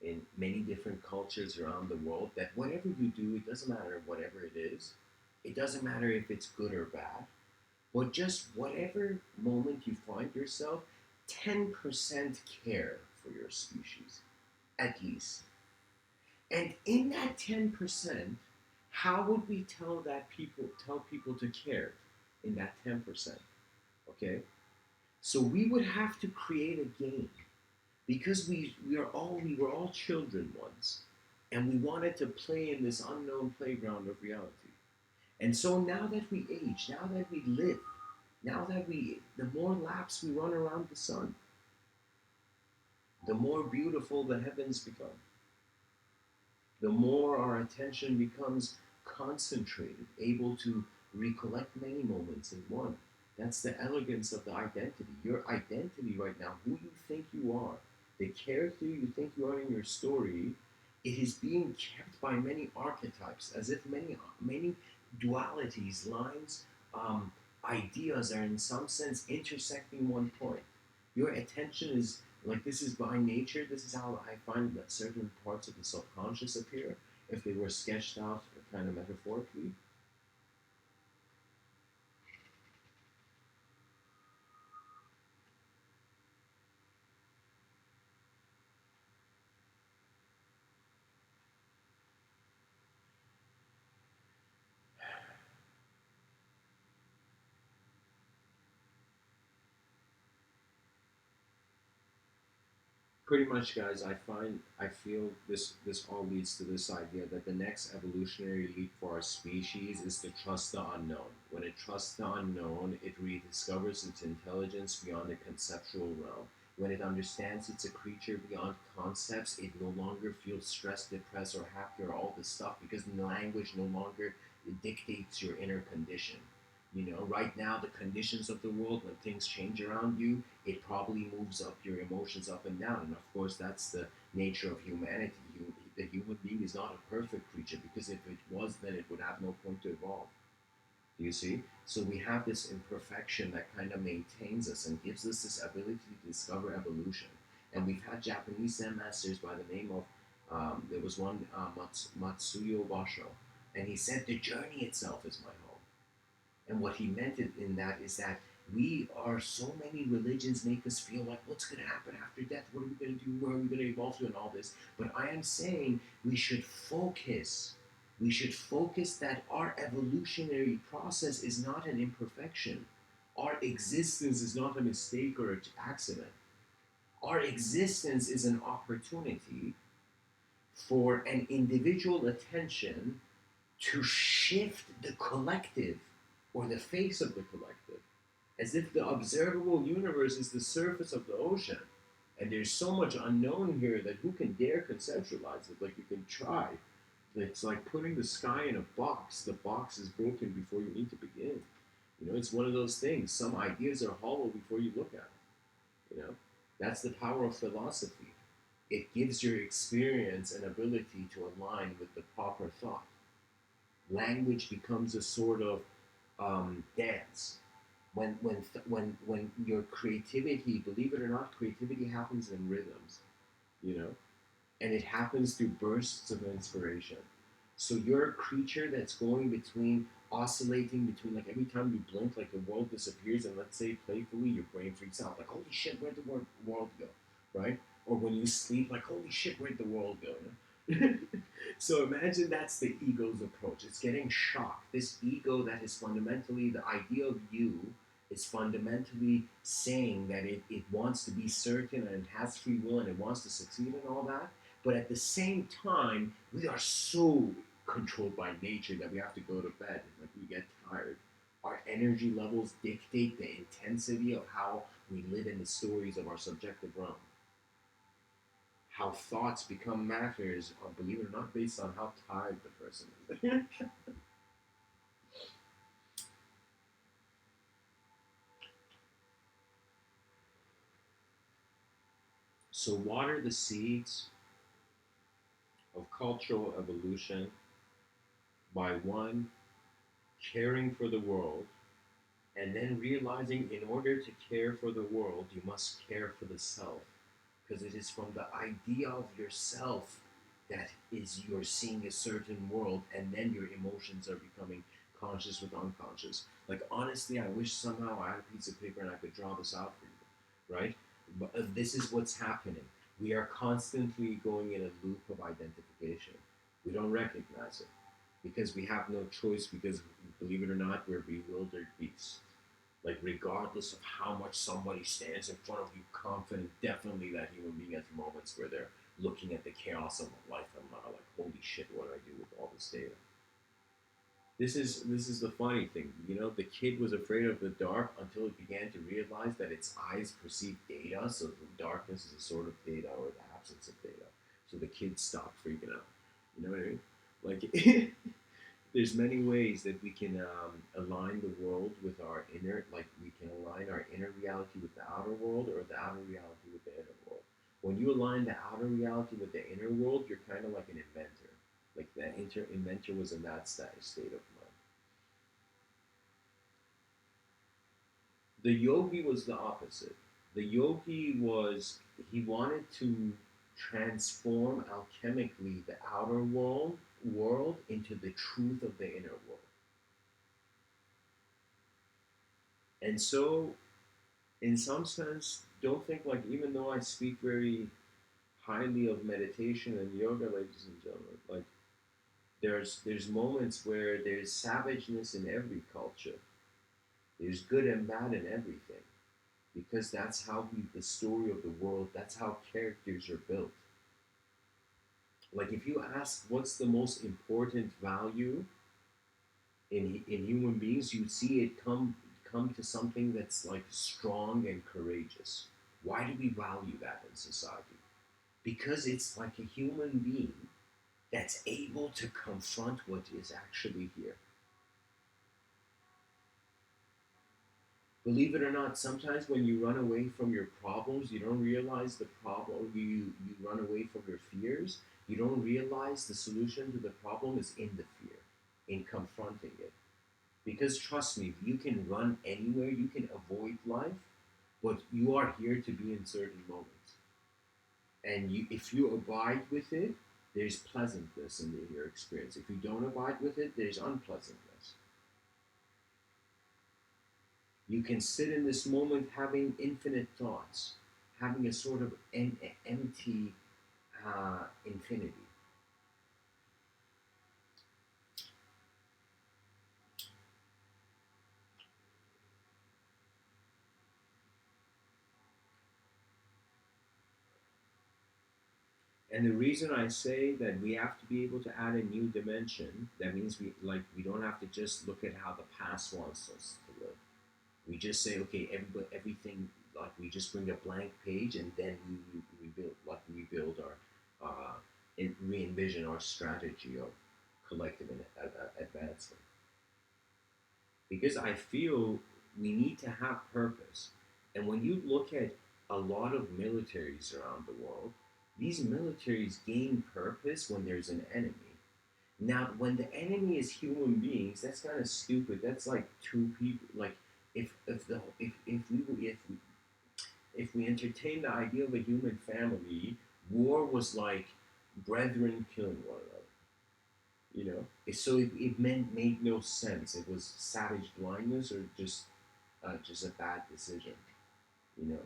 in many different cultures around the world that whatever you do, it doesn't matter whatever it is, it doesn't matter if it's good or bad, but just whatever moment you find yourself, 10% care for your species, at least. And in that 10%, how would we tell people to care in that 10%? Okay? So we would have to create a game because we were all children once, and we wanted to play in this unknown playground of reality. And so now that we age, now that we live, the more laps we run around the sun, the more beautiful the heavens become, the more our attention becomes concentrated, able to recollect many moments in one. That's the elegance of the identity. Your identity right now, who you think you are, the character you think you are in your story, it is being kept by many archetypes, as if many dualities, lines, ideas are in some sense intersecting one point. Your attention is like this is by nature. This is how I find that certain parts of the subconscious appear if they were sketched out kind of metaphorically. Pretty much, guys, I feel this all leads to this idea that the next evolutionary leap for our species is to trust the unknown. When it trusts the unknown, it rediscovers its intelligence beyond the conceptual realm. When it understands it's a creature beyond concepts, it no longer feels stressed, depressed, or happy, or all this stuff, because the language no longer dictates your inner condition. Right now, the conditions of the world, when things change around you, it probably moves up your emotions up and down. And of course, that's the nature of humanity. The human being is not a perfect creature, because if it was, then it would have no point to evolve. Do you see? So we have this imperfection that kind of maintains us and gives us this ability to discover evolution. And we've had Japanese Zen masters by the name of, there was one, Matsuyo Basho, and he said, the journey itself is my home. And what he meant in that is that we are, so many religions make us feel like, what's going to happen after death? What are we going to do? Where are we going to evolve to? And all this. But I am saying we should focus. We should focus that our evolutionary process is not an imperfection. Our existence is not a mistake or an accident. Our existence is an opportunity for an individual attention to shift the collective, or the face of the collective, as if the observable universe is the surface of the ocean. And there's so much unknown here that who can dare conceptualize it? Like, you can try. It's like putting the sky in a box. The box is broken before you need to begin. It's one of those things. Some ideas are hollow before you look at them. That's the power of philosophy. It gives your experience an ability to align with the proper thought. Language becomes a sort of dance. When your creativity, believe it or not, creativity happens in rhythms, you know, and it happens through bursts of inspiration. So you're a creature that's going between, oscillating between, like, every time you blink, like, the world disappears, and let's say playfully your brain freaks out, like, holy shit, where'd the world go, right? Or when you sleep, like, holy shit, where'd the world go? So imagine that's the ego's approach. It's getting shocked. This ego that is fundamentally the idea of you is fundamentally saying that it wants to be certain and it has free will and it wants to succeed and all that. But at the same time, we are so controlled by nature that we have to go to bed. Like, we get tired. Our energy levels dictate the intensity of how we live in the stories of our subjective realm. How thoughts become matters, believe it or not, based on how tired the person is. So water the seeds of cultural evolution by, one, caring for the world, and then realizing in order to care for the world, you must care for the self. Because it is from the idea of yourself that is you're seeing a certain world, and then your emotions are becoming conscious with unconscious. Like, honestly, I wish somehow I had a piece of paper and I could draw this out for you, right? But this is what's happening. We are constantly going in a loop of identification. We don't recognize it because we have no choice, because, believe it or not, we're bewildered beasts. Like, regardless of how much somebody stands in front of you confident, definitely that human being has moments where they're looking at the chaos of life and like, holy shit, what do I do with all this data? This is the funny thing. The kid was afraid of the dark until it began to realize that its eyes perceive data, so the darkness is a sort of data, or the absence of data. So the kid stopped freaking out. You know what I mean? Like, there's many ways that we can align the world with our inner, like, we can align our inner reality with the outer world, or the outer reality with the inner world. When you align the outer reality with the inner world, you're kind of like an inventor. Like, the inventor was in that state of mind. The yogi was the opposite. The yogi was, he wanted to transform alchemically the outer world into the truth of the inner world. And so, in some sense, don't think, like, even though I speak very highly of meditation and yoga, ladies and gentlemen, like, there's moments where there's savageness in every culture. There's good and bad in everything. because that's how the story of the world, that's how characters are built. Like if you ask what's the most important value in human beings, you see it come to something that's like strong and courageous. Why do we value that in society? Because it's like a human being that's able to confront what is actually here. Believe it or not, sometimes when you run away from your problems, you don't realize the problem. You run away from your fears. You don't realize the solution to the problem is in the fear, in confronting it. Because trust me, you can run anywhere, you can avoid life, but you are here to be in certain moments. And if you abide with it, there's pleasantness in your experience. If you don't abide with it, there's unpleasantness. You can sit in this moment having infinite thoughts, having a sort of empty infinity. And the reason I say that we have to be able to add a new dimension, that means we don't have to just look at how the past wants us to live. We just say, okay, everything, like we just bring a blank page and then we build our, re-envision our strategy of collective advancement. Because I feel we need to have purpose. And when you look at a lot of militaries around the world, these militaries gain purpose when there's an enemy. Now, when the enemy is human beings, that's kind of stupid. That's like two people. Like if we entertain the idea of a human family, war was like brethren killing one another. So it made no sense. It was savage blindness or just a bad decision. You know,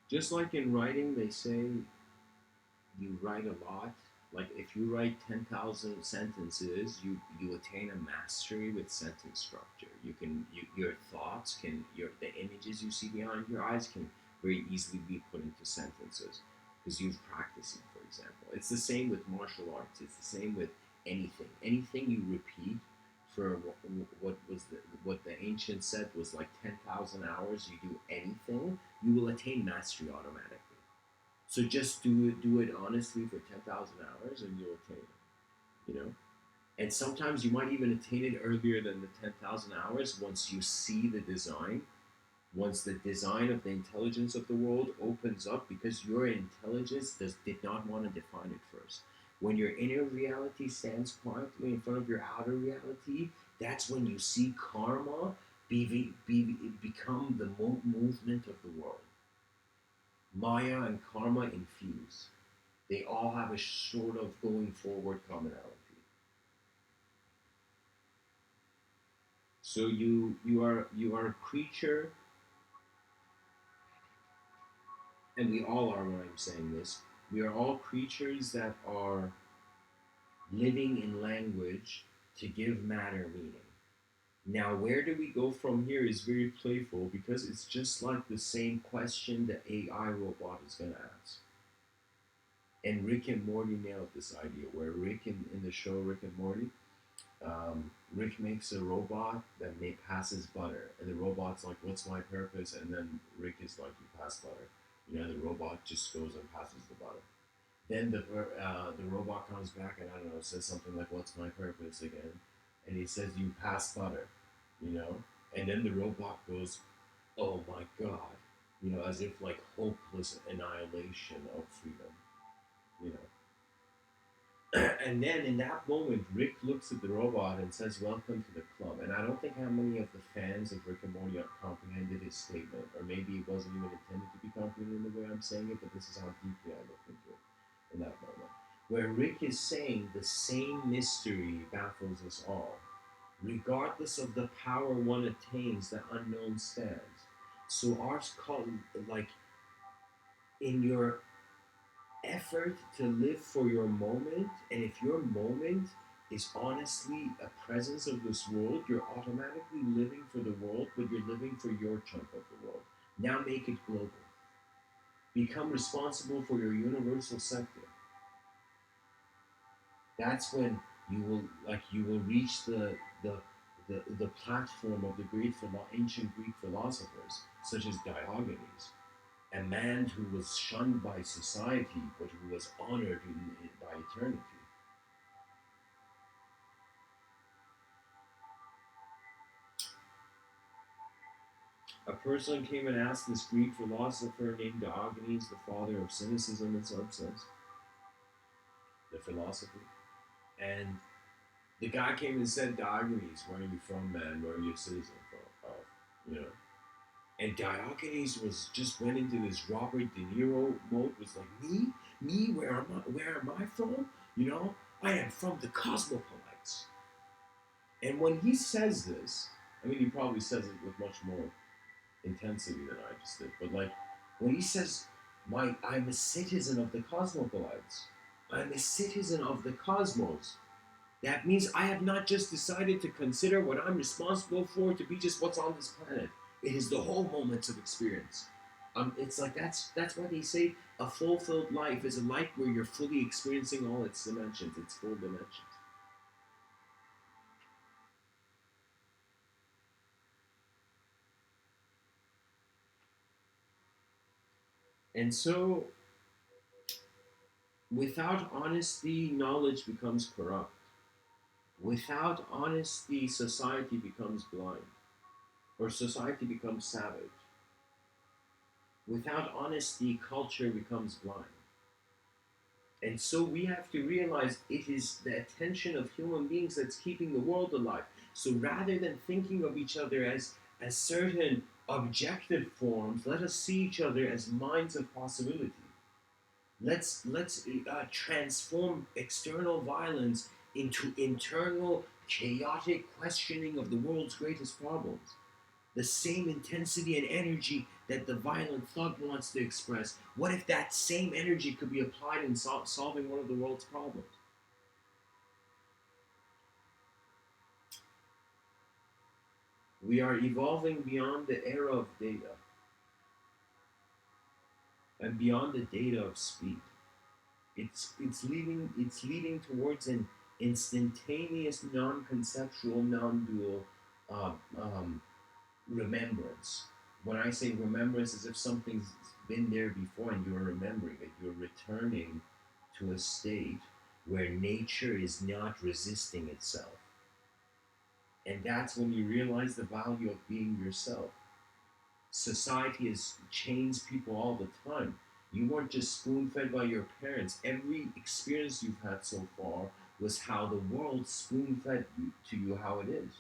just like in writing, they say you write a lot. Like if you write 10,000 sentences, you attain a mastery with sentence structure. Your thoughts can the images you see behind your eyes can very easily be put into sentences because you've practiced it. For example, it's the same with martial arts. It's the same with anything. Anything you repeat for what the ancients said was like 10,000 hours. You do anything, you will attain mastery automatically. So just do it honestly for 10,000 hours, and you'll attain it. And sometimes you might even attain it earlier than the 10,000 hours once you see the design. Once the design of the intelligence of the world opens up, because your intelligence did not want to define it first. When your inner reality stands quietly in front of your outer reality, that's when you see karma become the movement of the world. Maya and karma infuse. They all have a sort of going forward commonality. So you are a creature, and we all are when I'm saying this. We are all creatures that are living in language to give matter meaning. Now, where do we go from here is very playful because it's just like the same question the AI robot is going to ask. And Rick and Morty nailed this idea, where in the show Rick and Morty, Rick makes a robot that passes butter, and the robot's like, "What's my purpose?" And then Rick is like, "You pass butter." The robot just goes and passes the butter. Then the robot comes back and I don't know, says something like, "What's my purpose?" again, and he says, "You pass butter," you know. And then the robot goes, "Oh my god," as if like hopeless annihilation of freedom, you know. And then in that moment, Rick looks at the robot and says, "Welcome to the club." And I don't think how many of the fans of Rick and Morty comprehended his statement, or maybe it wasn't even intended to be comprehended in the way I'm saying it, but this is how deeply I looked into it in that moment. Where Rick is saying the same mystery baffles us all. Regardless of the power one attains, the unknown stands. So ours called, like, in your effort to live for your moment, and if your moment is honestly a presence of this world, you're automatically living for the world, but you're living for your chunk of the world. Now make it global. Become responsible for your universal sector. That's when you will reach the platform of the great ancient Greek philosophers, such as Diogenes, a man who was shunned by society but who was honored by eternity. A person came and asked this Greek philosopher named Diogenes, the father of cynicism in some sense, the philosophy. And the guy came and said, Diogenes, where are you from, man? Where are you a citizen from? You know. And Diogenes was just went into this Robert De Niro mode. Was like, me, where am I from? You know, I am from the cosmopolites. And when he says this, I mean, he probably says it with much more intensity than I just did. But like when he says, I'm a citizen of the cosmopolites. I'm a citizen of the cosmos. That means I have not just decided to consider what I'm responsible for to be just what's on this planet. It is the whole moments of experience. It's like that's why they say a fulfilled life is a life where you're fully experiencing all its dimensions, its full dimensions. And so, without honesty, knowledge becomes corrupt. Without honesty, society becomes blind, or society becomes savage. Without honesty, culture becomes blind. And so we have to realize it is the attention of human beings that's keeping the world alive. So rather than thinking of each other as certain objective forms, let us see each other as minds of possibility. Let's transform external violence into internal chaotic questioning of the world's greatest problems. The same intensity and energy that the violent thug wants to express. What if that same energy could be applied in solving one of the world's problems? We are evolving beyond the era of data and beyond the data of speed. It's leading towards an instantaneous, non-conceptual, non-dual uh, um, remembrance. When I say remembrance, as if something's been there before and you're remembering it, you're returning to a state where nature is not resisting itself. And that's when you realize the value of being yourself. Society has changed people all the time. You weren't just spoon fed by your parents. Every experience you've had so far was how the world spoon fed to you how it is.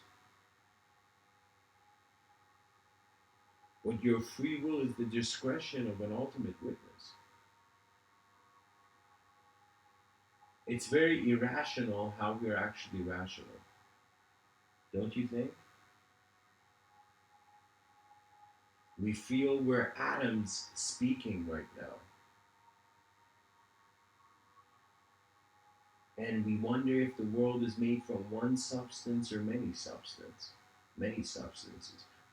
But your free will is the discretion of an ultimate witness. It's very irrational how we're actually rational. Don't you think? We feel we're atoms speaking right now. And we wonder if the world is made from one substance or many substances.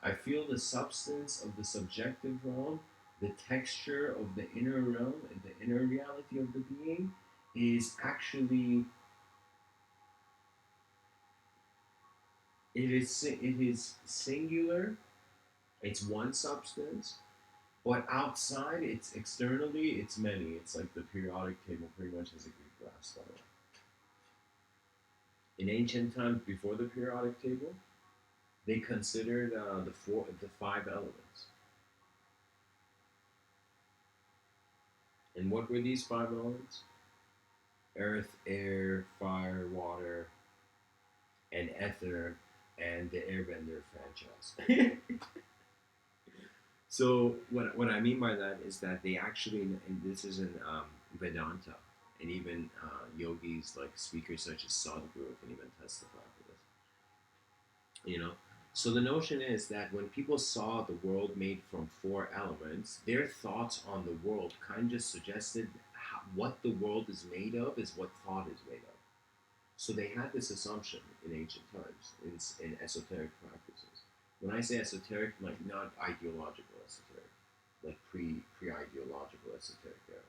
I feel the substance of the subjective realm, the texture of the inner realm, and the inner reality of the being is actually it is singular. It's one substance, but outside, it's externally, it's many. It's like the periodic table pretty much has a Greek grasp on it. In ancient times, before the periodic table, they considered the five elements. And what were these five elements? Earth, air, fire, water, and ether, and the Airbender franchise. So what I mean by that is that they actually, and this is in Vedanta, and even yogis like speakers such as Sadhguru can even testify to this. You know, so the notion is that when people saw the world made from four elements, their thoughts on the world kind of just suggested what the world is made of is what thought is made of. So they had this assumption in ancient times in esoteric practices. When I say esoteric, like not ideological esoteric, like pre-ideological esoteric era.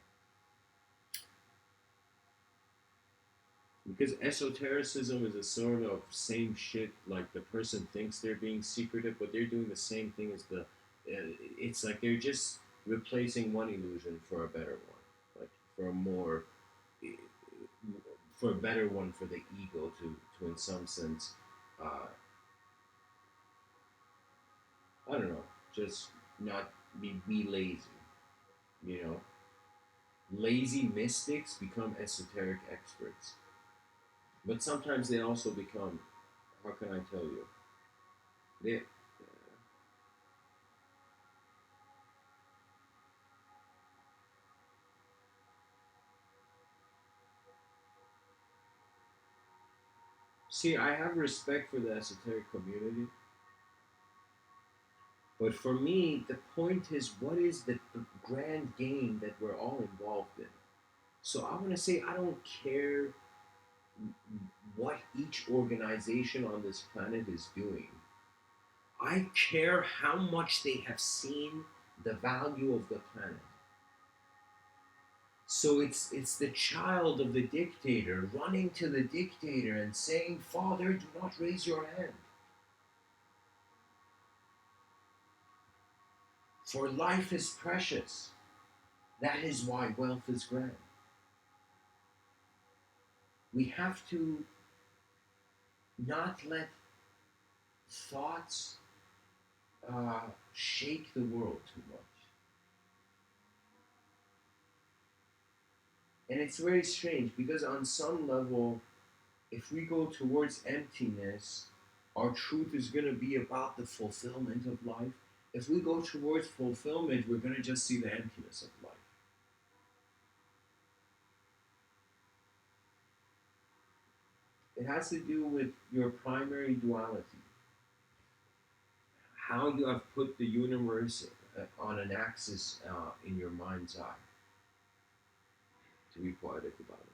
Because esotericism is a sort of same shit. Like the person thinks they're being secretive, but they're doing the same thing as the. It's like they're just replacing one illusion for a better one, like for a more, for a better one for the ego to in some sense, I don't know, just not be lazy, you know. Lazy mystics become esoteric experts, but sometimes they also become, how can I tell you, they see. I have respect for the esoteric community, but for me, the point is, what is the grand game that we're all involved in? So I want to say, I don't care what each organization on this planet is doing. I care how much they have seen the value of the planet. So it's the child of the dictator running to the dictator and saying, "Father, do not raise your hand. For life is precious. That is why wealth is grand." We have to not let thoughts shake the world too much. And it's very strange because on some level, if we go towards emptiness, our truth is going to be about the fulfillment of life. If we go towards fulfillment, we're going to just see the emptiness of life. It has to do with your primary duality, how you have put the universe on an axis in your mind's eye, to be poetic about it.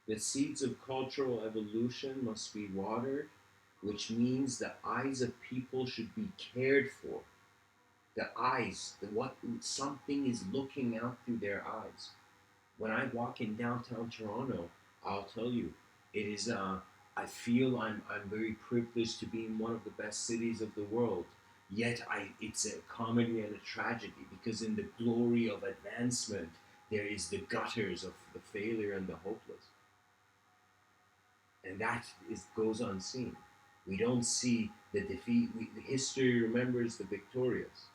The seeds of cultural evolution must be watered, which means the eyes of people should be cared for. The eyes, the what something is looking out through their eyes. When I walk in downtown Toronto, I'll tell you, it is. I feel I'm very privileged to be in one of the best cities of the world. Yet it's a comedy and a tragedy because in the glory of advancement, there is the gutters of the failure and the hopeless, and that is goes unseen. We don't see the defeat. History remembers the victorious.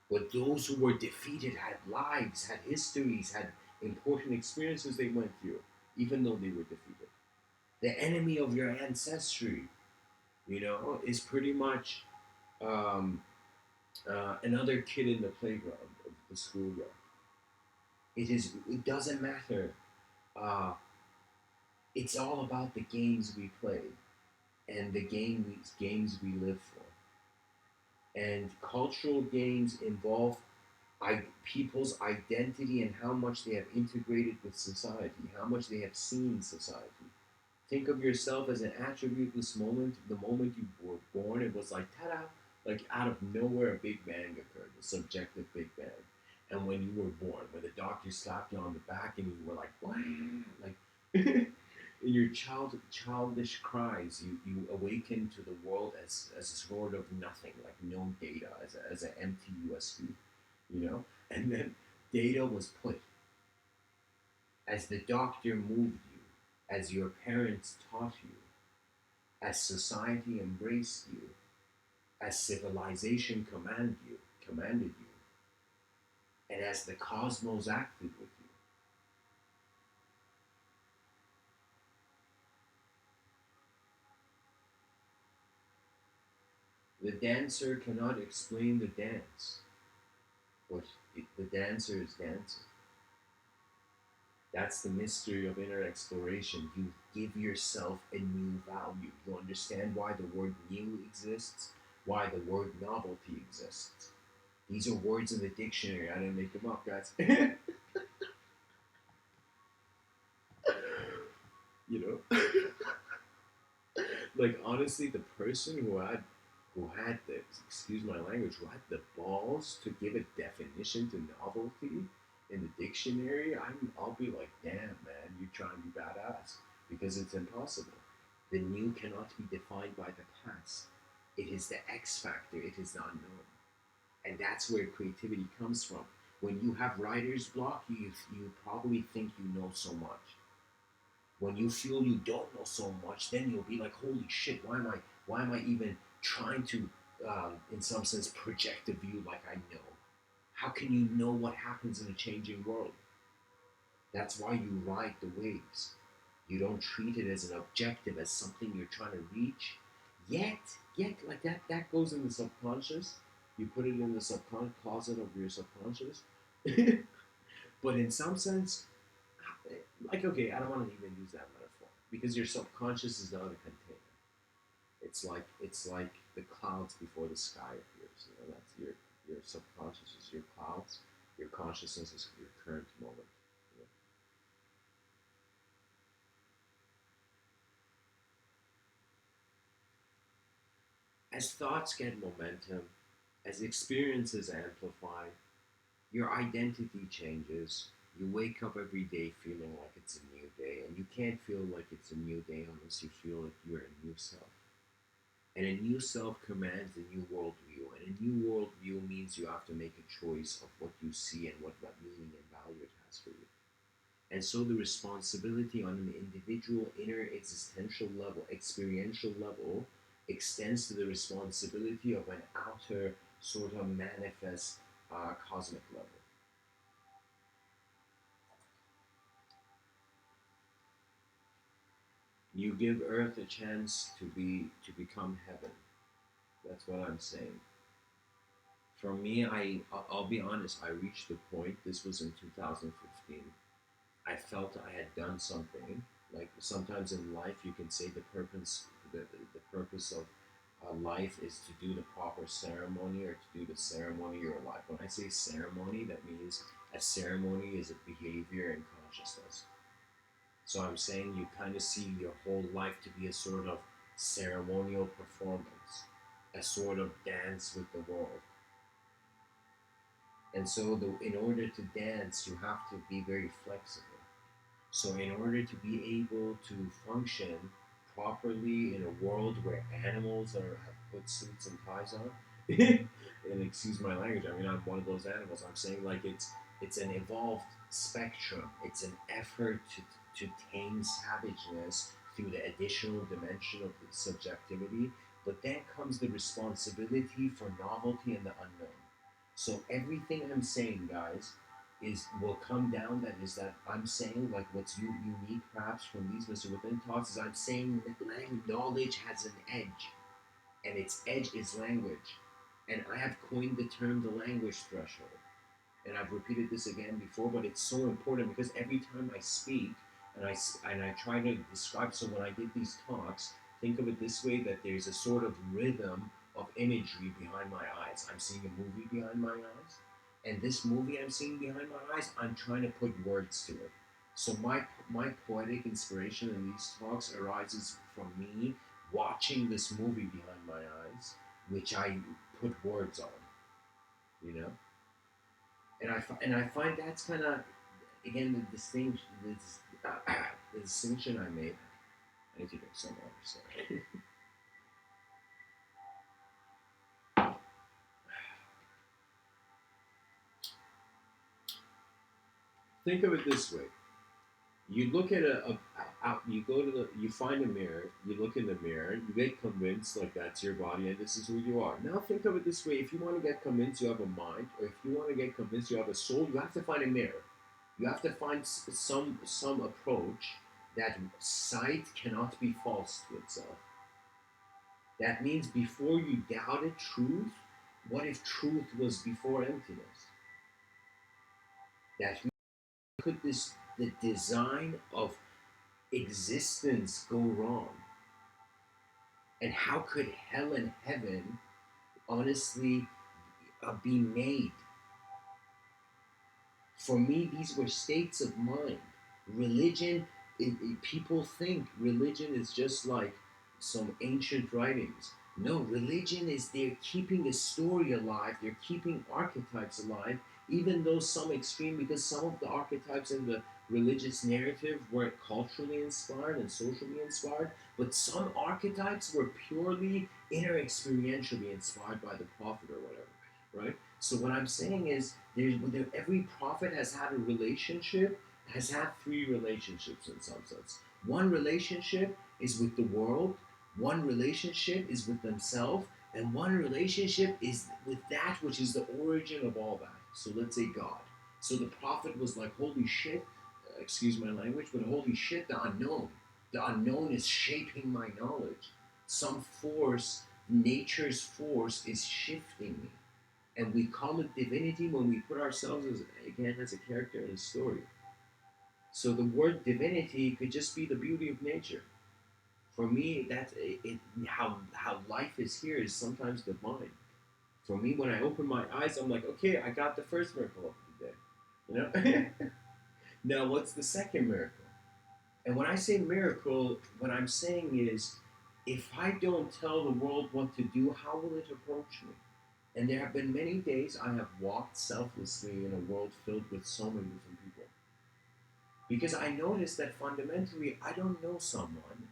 But those who were defeated had lives, had histories, had important experiences they went through, even though they were defeated. The enemy of your ancestry, is pretty much another kid in the playground of the schoolyard. It doesn't matter. Uh, it's all about the games we play and the games we live for. And cultural games involve people's identity and how much they have integrated with society, how much they have seen society. Think of yourself as an attributeless moment. The moment you were born, it was like, ta-da, like out of nowhere, a Big Bang occurred, a subjective Big Bang. And when you were born, when the doctor slapped you on the back and you were like, wow, like, in your childish cries, you awaken to the world as a sort of nothing, like no data, as an empty USB. And then data was put as the doctor moved you, as your parents taught you, as society embraced you, as civilization commanded you, and as the cosmos acted with you. The dancer cannot explain the dance, but the dancer is dancing. That's the mystery of inner exploration. You give yourself a new value. You understand why the word new exists. why the word novelty exists. These are words in the dictionary. I didn't make them up, guys. You know, like honestly, the person who had the, excuse my language, who had the balls to give a definition to novelty in the dictionary, I'll be like, damn man, you're trying to be badass because it's impossible. The new cannot be defined by the past. It is the X factor. It is the unknown, and that's where creativity comes from. When you have writer's block, you probably think you know so much. When you feel you don't know so much, then you'll be like, holy shit, why am I even trying to, in some sense, project a view like I know? How can you know what happens in a changing world? That's why you ride the waves. You don't treat it as an objective, as something you're trying to reach. Yet, like that goes in the subconscious. You put it in the subconscious closet of your subconscious. But in some sense, like okay, I don't want to even use that metaphor because your subconscious is not a container. It's like the clouds before the sky appears. You know, that's your subconscious is your clouds. Your consciousness is your current moment. You know? As thoughts get momentum, as experiences amplify, your identity changes. You wake up every day feeling like it's a new day, and you can't feel like it's a new day unless you feel like you're a new self. And a new self commands a new worldview. And a new worldview means you have to make a choice of what you see and what meaning and value it has for you. And so the responsibility on an individual inner existential level, experiential level, extends to the responsibility of an outer sort of manifest cosmic level. You give Earth a chance to become heaven. That's what I'm saying. For me, I'll be honest. I reached the point. This was in 2015. I felt I had done something. Like sometimes in life, you can say the purpose of life is to do the proper ceremony or to do the ceremony of your life. When I say ceremony, that means a ceremony is a behavior and consciousness. So I'm saying you kind of see your whole life to be a sort of ceremonial performance, a sort of dance with the world. And so, in order to dance, you have to be very flexible. So, in order to be able to function properly in a world where animals have put suits and ties on, and excuse my language, I mean I'm one of those animals. I'm saying like it's an evolved spectrum. It's an effort to tame savageness through the additional dimension of the subjectivity. But then comes the responsibility for novelty and the unknown. So everything I'm saying, guys, is will come down that is that I'm saying like what's unique perhaps from these Mr. Within talks is I'm saying that knowledge has an edge, and its edge is language. And I have coined the term the language threshold. And I've repeated this again before, but it's so important because every time I speak and I try to describe, so when I did these talks, think of it this way that there's a sort of rhythm of imagery behind my eyes. I'm seeing a movie behind my eyes, and this movie I'm seeing behind my eyes, I'm trying to put words to it. So my poetic inspiration in these talks arises from me watching this movie behind my eyes, which I put words on, you know. And I find that's kind of again the distinction I made. I need to drink some water. Sorry. Think of it this way: you look at you go to you find a mirror, you look in the mirror, you get convinced like that's your body and this is who you are. Now think of it this way: if you want to get convinced you have a mind, or if you want to get convinced you have a soul, you have to find a mirror. You have to find some approach that sight cannot be false to itself. That means before you doubted truth, what if truth was before emptiness? That means could this the design of existence go wrong? And how could hell and heaven honestly be made. For me, these were states of mind. Religion, people think religion is just like some ancient writings. No, religion is they're keeping a story alive, they're keeping archetypes alive, even though some extreme, because some of the archetypes in the religious narrative weren't culturally inspired and socially inspired, but some archetypes were purely inner experientially inspired by the prophet or whatever, right? So what I'm saying is, every prophet has had a relationship, has had three relationships in some sense. One relationship is with the world, one relationship is with themselves, and one relationship is with that which is the origin of all that. So let's say God. So the prophet was like, holy shit, excuse my language, but holy shit, the unknown. The unknown is shaping my knowledge. Some force, nature's force, is shifting me, and we call it divinity when we put ourselves as, again, as a character in a story. So the word divinity could just be the beauty of nature. For me, that's it. How life is here is sometimes divine. For me, when I open my eyes, I'm like, okay, I got the first miracle of the day. You know. Now, what's the second miracle? And when I say miracle, what I'm saying is, if I don't tell the world what to do, how will it approach me? And there have been many days I have walked selflessly in a world filled with so many different people. Because I noticed that fundamentally I don't know someone,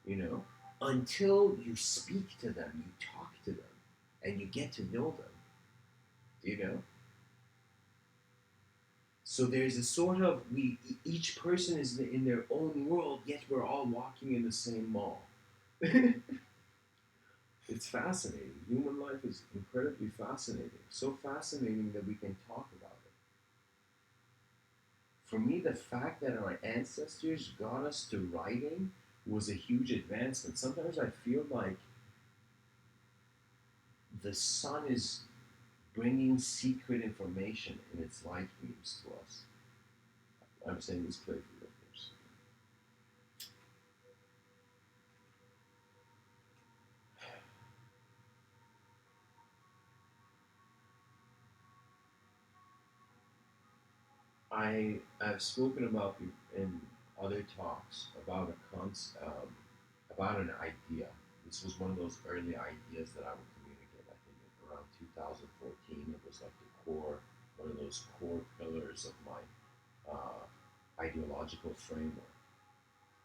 you know, until you speak to them, you talk to them, and you get to know them, you know? So there's a sort of, each person is in their own world, yet we're all walking in the same mall. It's fascinating. Human life is incredibly fascinating. So fascinating that we can talk about it. For me, the fact that our ancestors got us to writing was a huge advancement. Sometimes I feel like the sun is bringing secret information in its light beams to us. I'm saying this playfully, of course. I've spoken about in other talks about about an idea. This was one of those early ideas that I would communicate. I think around 2014, it was like the core, one of those core pillars of my ideological framework.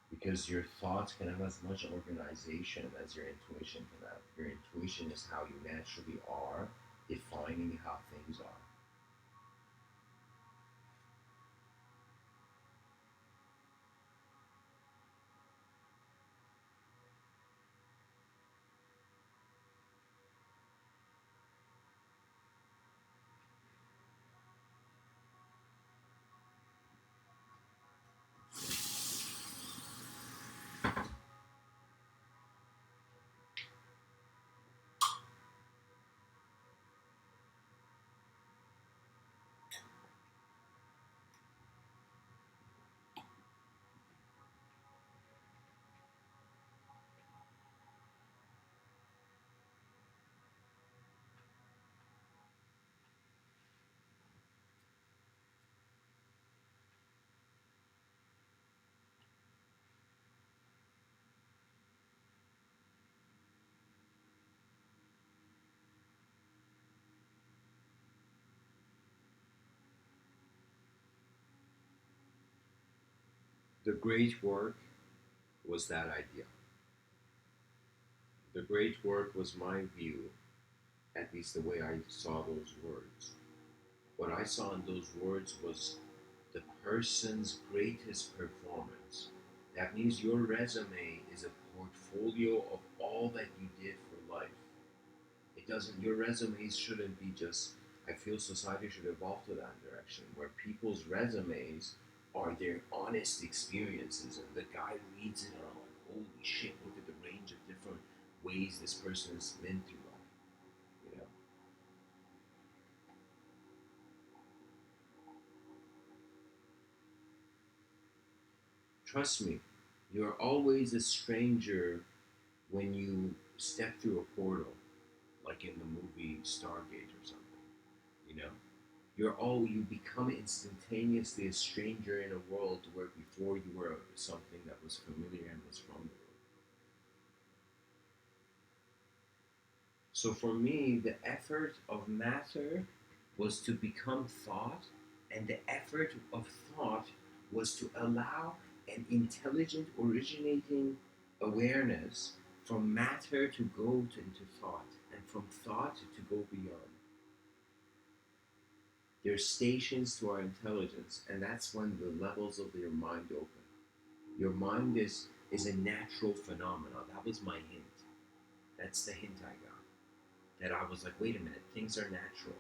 Because your thoughts can have as much organization as your intuition can have. Your intuition is how you naturally are, defining how things are. The great work was that idea. The great work was my view, at least the way I saw those words. What I saw in those words was the person's greatest performance. That means your resume is a portfolio of all that you did for life. It doesn't, your resumes shouldn't be just, I feel society should evolve to that direction, where people's resumes are their honest experiences, and the guy reads it and I'm like, holy shit, look at the range of different ways this person has been through life, you know? Trust me, you're always a stranger when you step through a portal. like in the movie Stargate or something. You know, you become instantaneously a stranger in a world where before you were something that was familiar and was from the world. So for me, the effort of matter was to become thought, and the effort of thought was to allow an intelligent originating awareness from matter to go into thought, and from thought to go beyond. There's stations to our intelligence, and that's when the levels of your mind open. Your mind is a natural phenomenon. That was my hint. That's the hint I got. That I was like, wait a minute, things are natural.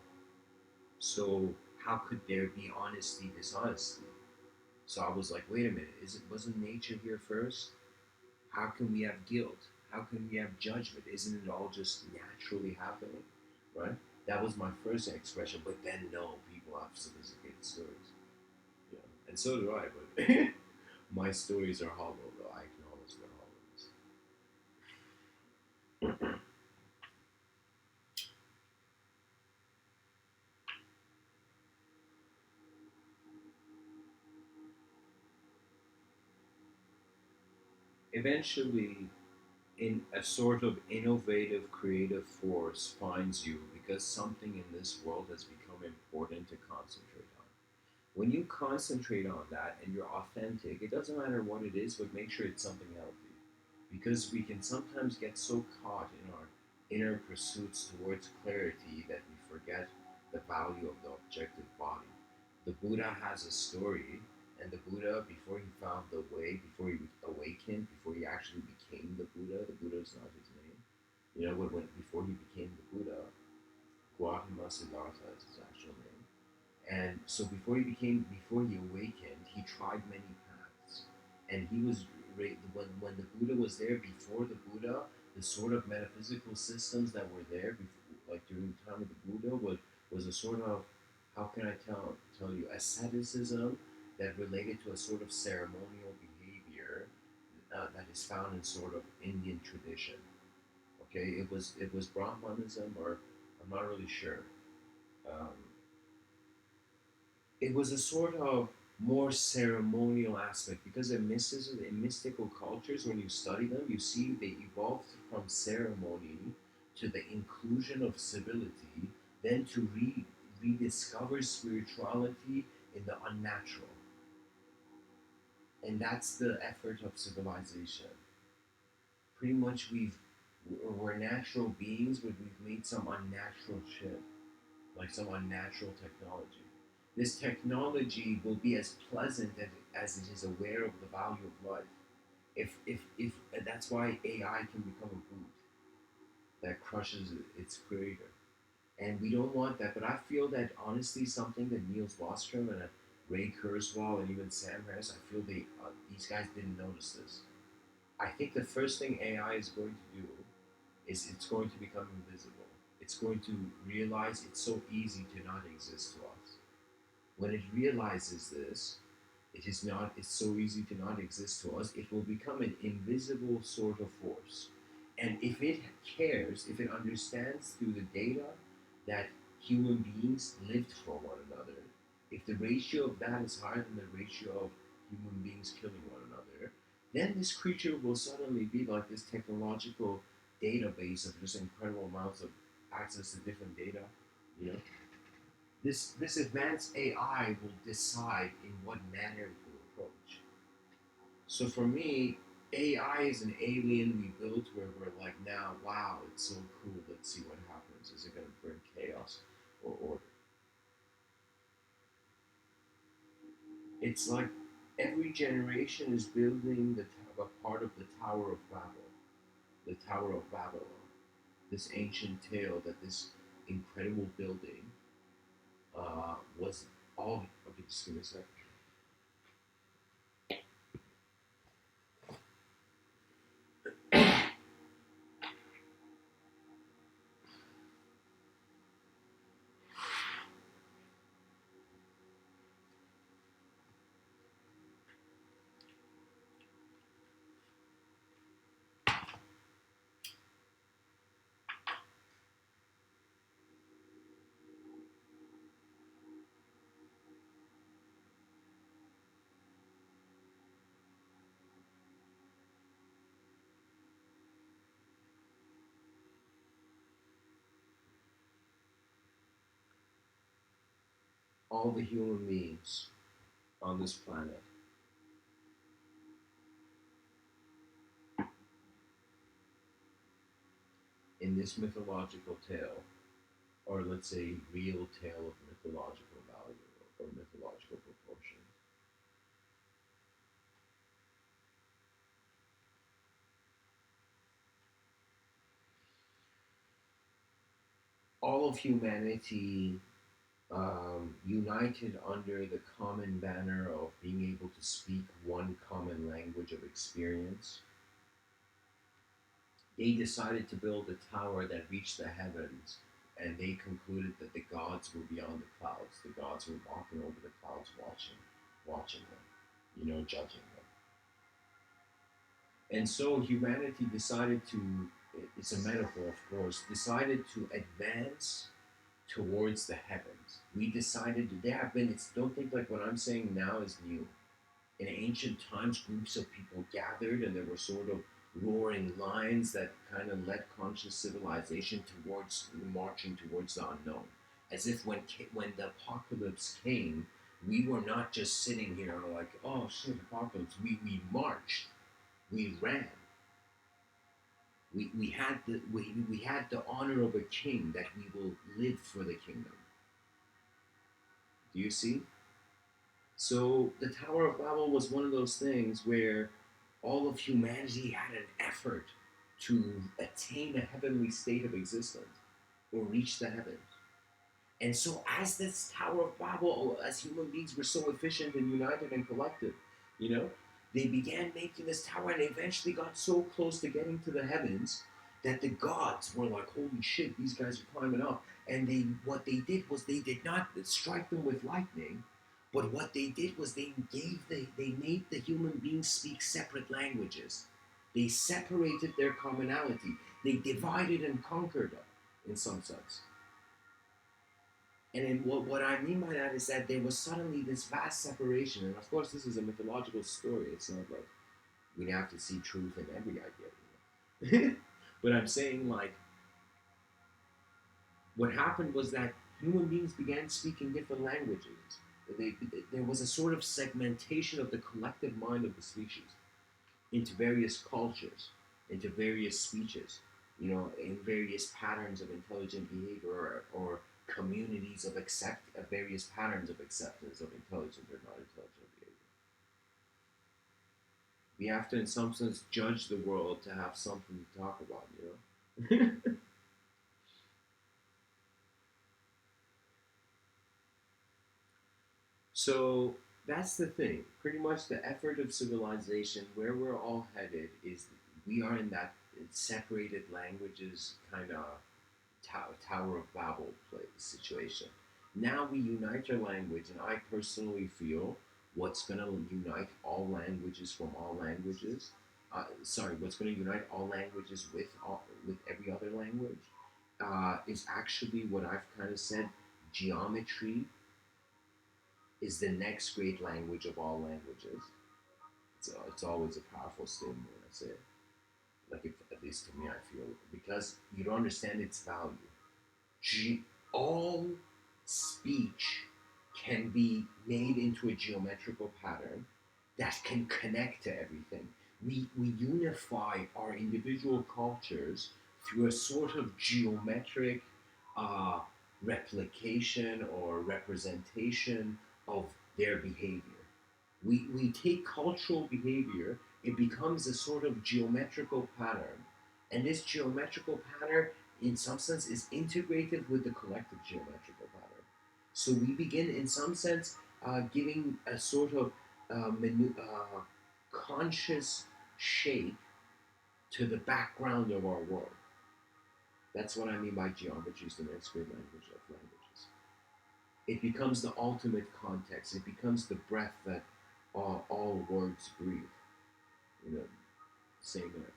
So how could there be honesty, dishonesty? So I was like, wait a minute, wasn't nature here first? How can we have guilt? How can we have judgment? Isn't it all just naturally happening? Right? That was my first expression, but then no, people have sophisticated stories. Yeah. And so do I, but my stories are hollow, though. I acknowledge their hollowness. Eventually, in a sort of innovative creative force finds you because something in this world has become important to concentrate on. When you concentrate on that and you're authentic, it doesn't matter what it is, but make sure it's something healthy. Because we can sometimes get so caught in our inner pursuits towards clarity that we forget the value of the objective body. The Buddha has a story, and the Buddha, before he found the way, before he awakened, before he actually became the Buddha is not his name. You know, before he became the Buddha, Gautama Siddhartha is his actual name. And so before he awakened, he tried many paths, and he was when the Buddha was there. Before the Buddha, the sort of metaphysical systems that were there before, like during the time of the Buddha, was a sort of, how can I tell you, asceticism that related to a sort of ceremonial behavior that is found in sort of Indian tradition. Okay, it was Brahmanism, or I'm not really sure. Um, it was a sort of more ceremonial aspect, because in mysticism, in mystical cultures, when you study them, you see they evolved from ceremony to the inclusion of civility, then to rediscover spirituality in the unnatural. And that's the effort of civilization. Pretty much we're natural beings, but we've made some unnatural shit, like some unnatural technology. This technology will be as pleasant as it is aware of the value of life. If that's why AI can become a boot that crushes its creator, and we don't want that. But I feel that honestly, something that Niels Bostrom and Ray Kurzweil and even Sam Harris, I feel these guys didn't notice this. I think the first thing AI is going to do is it's going to become invisible. It's going to realize it's so easy to not exist to us. When it realizes this, it's so easy to not exist to us, it will become an invisible sort of force. And if it cares, if it understands through the data that human beings lived for one another, if the ratio of that is higher than the ratio of human beings killing one another, then this creature will suddenly be like this technological database of just incredible amounts of access to different data, you know. This advanced AI will decide in what manner it will approach. So for me, AI is an alien we built where we're like, now, wow, it's so cool. Let's see what happens. Is it going to bring chaos or order? It's like every generation is building a part of the Tower of Babel, the Tower of Babylon, this ancient tale that this incredible building was all. Okay, just give me a sec. all the human beings on this planet. In this mythological tale, or let's say real tale of mythological value or mythological proportion, all of humanity united under the common banner of being able to speak one common language of experience. They decided to build a tower that reached the heavens, and they concluded that the gods were beyond the clouds. The gods were walking over the clouds, watching them, judging them. And so humanity decided to, it's a metaphor, of course, decided to advance towards the heavens. We decided there have been, don't think like what I'm saying now is new. In ancient times, groups of people gathered, and there were sort of roaring lions that kind of led conscious civilization towards marching towards the unknown. As if when the apocalypse came, we were not just sitting here like, oh shit, apocalypse. We marched, we ran. We had the honor of a king that we will live for the kingdom. Do you see? So the Tower of Babel was one of those things where all of humanity had an effort to attain a heavenly state of existence or reach the heavens. And so, as this Tower of Babel, as human beings were so efficient and united and collective, you know, they began making this tower and eventually got so close to getting to the heavens that the gods were like, holy shit, these guys are climbing up. And what they did was they did not strike them with lightning, but what they did was they made the human beings speak separate languages. They separated their commonality. They divided and conquered them, in some sense. And what I mean by that is that there was suddenly this vast separation. And of course, this is a mythological story. It's not like we have to see truth in every idea. But I'm saying, like, what happened was that human beings began speaking different languages. There was a sort of segmentation of the collective mind of the species into various cultures, into various speeches, in various patterns of intelligent behavior or communities of various patterns of acceptance of intelligent or non-intelligent behavior. We have to, in some sense, judge the world to have something to talk about. So that's the thing. Pretty much the effort of civilization, where we're all headed, is we are in that separated languages kind of Tower of Babel situation. Now we unite our language, and I personally feel what's going to unite all languages from all languages. What's going to unite all languages with every other language is actually what I've kind of said. Geometry is the next great language of all languages. It's always a powerful statement when I say it. Like, at least to me, I feel, because you don't understand its value. All speech can be made into a geometrical pattern that can connect to everything. We unify our individual cultures through a sort of geometric uh, replication or representation of their behavior. We take cultural behavior, it becomes a sort of geometrical pattern, and this geometrical pattern in some sense is integrated with the collective geometrical pattern. So we begin in some sense giving a sort of conscious shape to the background of our world. That's what I mean by geometry is the next great language of languages. It becomes the ultimate context. It becomes the breath that all words breathe. Same there.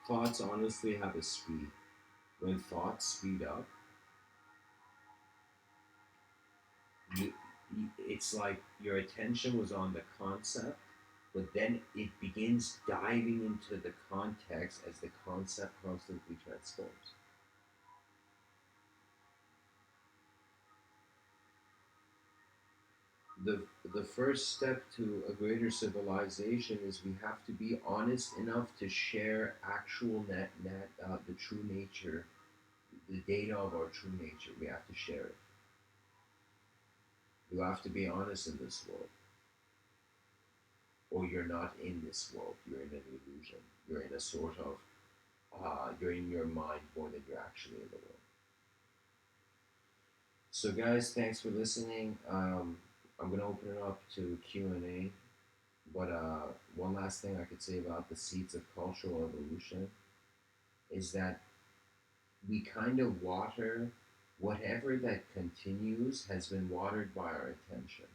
Thoughts honestly have a speed. When thoughts speed up, you, it's like your attention was on the concept, but then it begins diving into the context as the concept constantly transforms. the the first step to a greater civilization is we have to be honest enough to share actual the true nature, the data of our true nature. We have to share it. You have to be honest in this world, or you're not in this world. You're in an illusion. You're in a sort of you're in your mind more than you're actually in the world. So, guys, thanks for listening. I'm gonna open it up to Q&A. But one last thing I could say about the seeds of cultural evolution is that we kind of water whatever that continues has been watered by our attention.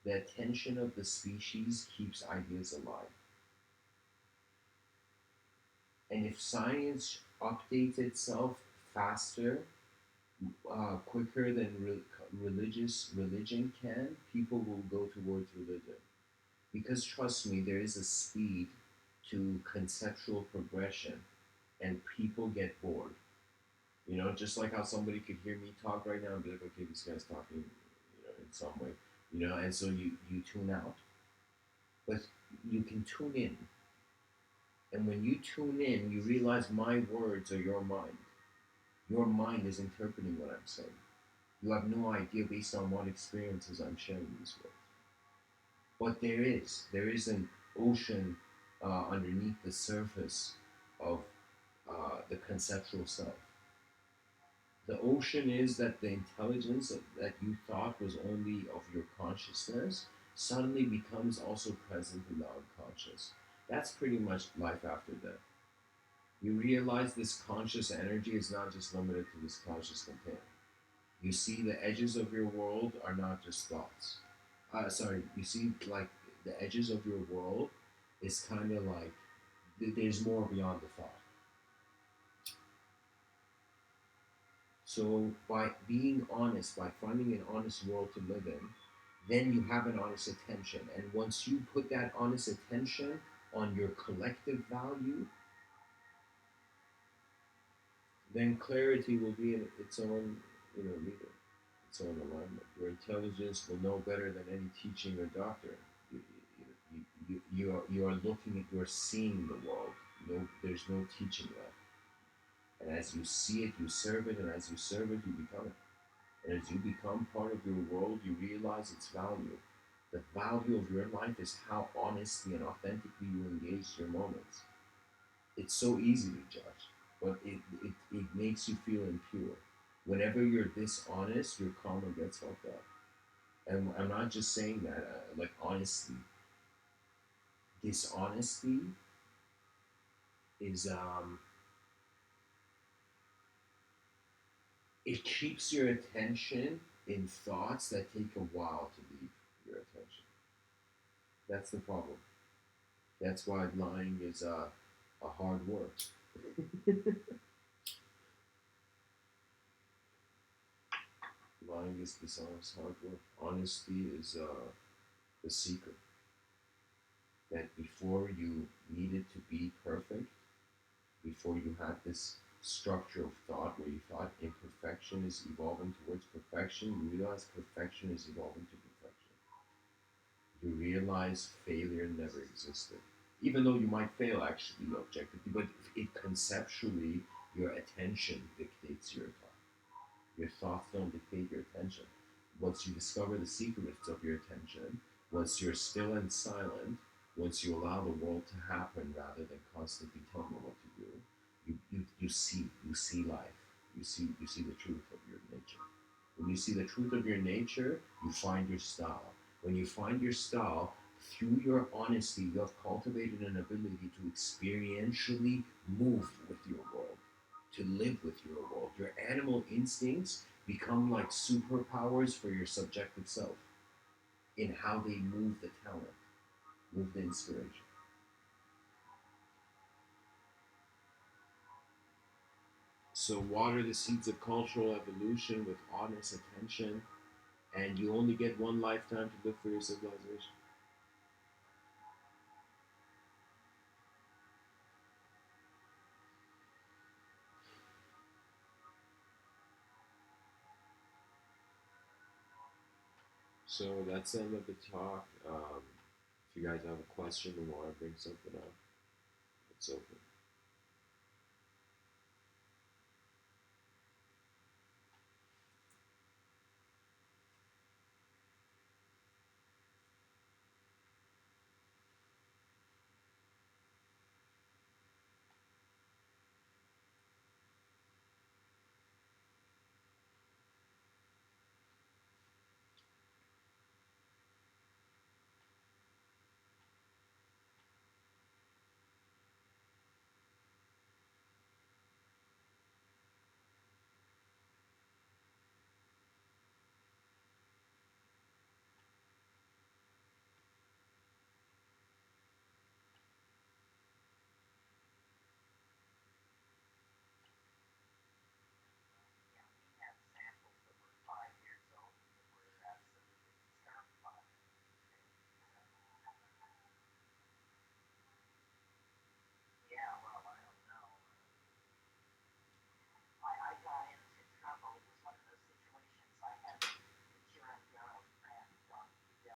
The attention of the species keeps ideas alive. And if science updates itself faster, quicker than religion can, people will go towards religion. Because trust me, there is a speed to conceptual progression, and people get bored. You know, just like how somebody could hear me talk right now and be like, okay, this guy's talking, in some way, and so you tune out. But you can tune in. And when you tune in, you realize my words are your mind. Your mind is interpreting what I'm saying. You have no idea based on what experiences I'm sharing these with. But there is an ocean underneath the surface of the conceptual self. The ocean is that the intelligence that you thought was only of your consciousness suddenly becomes also present in the unconscious. That's pretty much life after death. You realize this conscious energy is not just limited to this conscious container. You see the edges of your world are not just thoughts. You see like the edges of your world is kind of like there's more beyond the thought. So by being honest, by finding an honest world to live in, then you have an honest attention. And once you put that honest attention on your collective value, then clarity will be in its own, leader, its own alignment. Your intelligence will know better than any teaching or doctrine. You are looking at, you are seeing the world. No, there's no teaching left. And as you see it, you serve it, and as you serve it, you become it. And as you become part of your world, you realize its value. The value of your life is how honestly and authentically you engage your moments. It's so easy to judge, but it makes you feel impure. Whenever you're dishonest, your karma gets fucked up. And I'm not just saying that, like honestly. Dishonesty is, it keeps your attention in thoughts that take a while to leave your attention. That's the problem. That's why lying is a hard work. Lying is dishonest hard work. Honesty is the secret. That before you needed to be perfect, before you had this structure of thought where you thought imperfection is evolving towards perfection, you realize perfection is evolving to perfection. You realize failure never existed. Even though you might fail actually objectively, but it conceptually, your attention dictates your thought. Your thoughts don't dictate your attention. Once you discover the secrets of your attention, once you're still and silent, once you allow the world to happen rather than constantly telling you what to do, you see life. You see the truth of your nature. When you see the truth of your nature, you find your style. When you find your style, through your honesty, you have cultivated an ability to experientially move with your world, to live with your world. Your animal instincts become like superpowers for your subjective self in how they move the talent, move the inspiration. So water the seeds of cultural evolution with honest attention, and you only get one lifetime to live for your civilization. So that's the end of the talk. If you guys have a question or want to bring something up, it's open.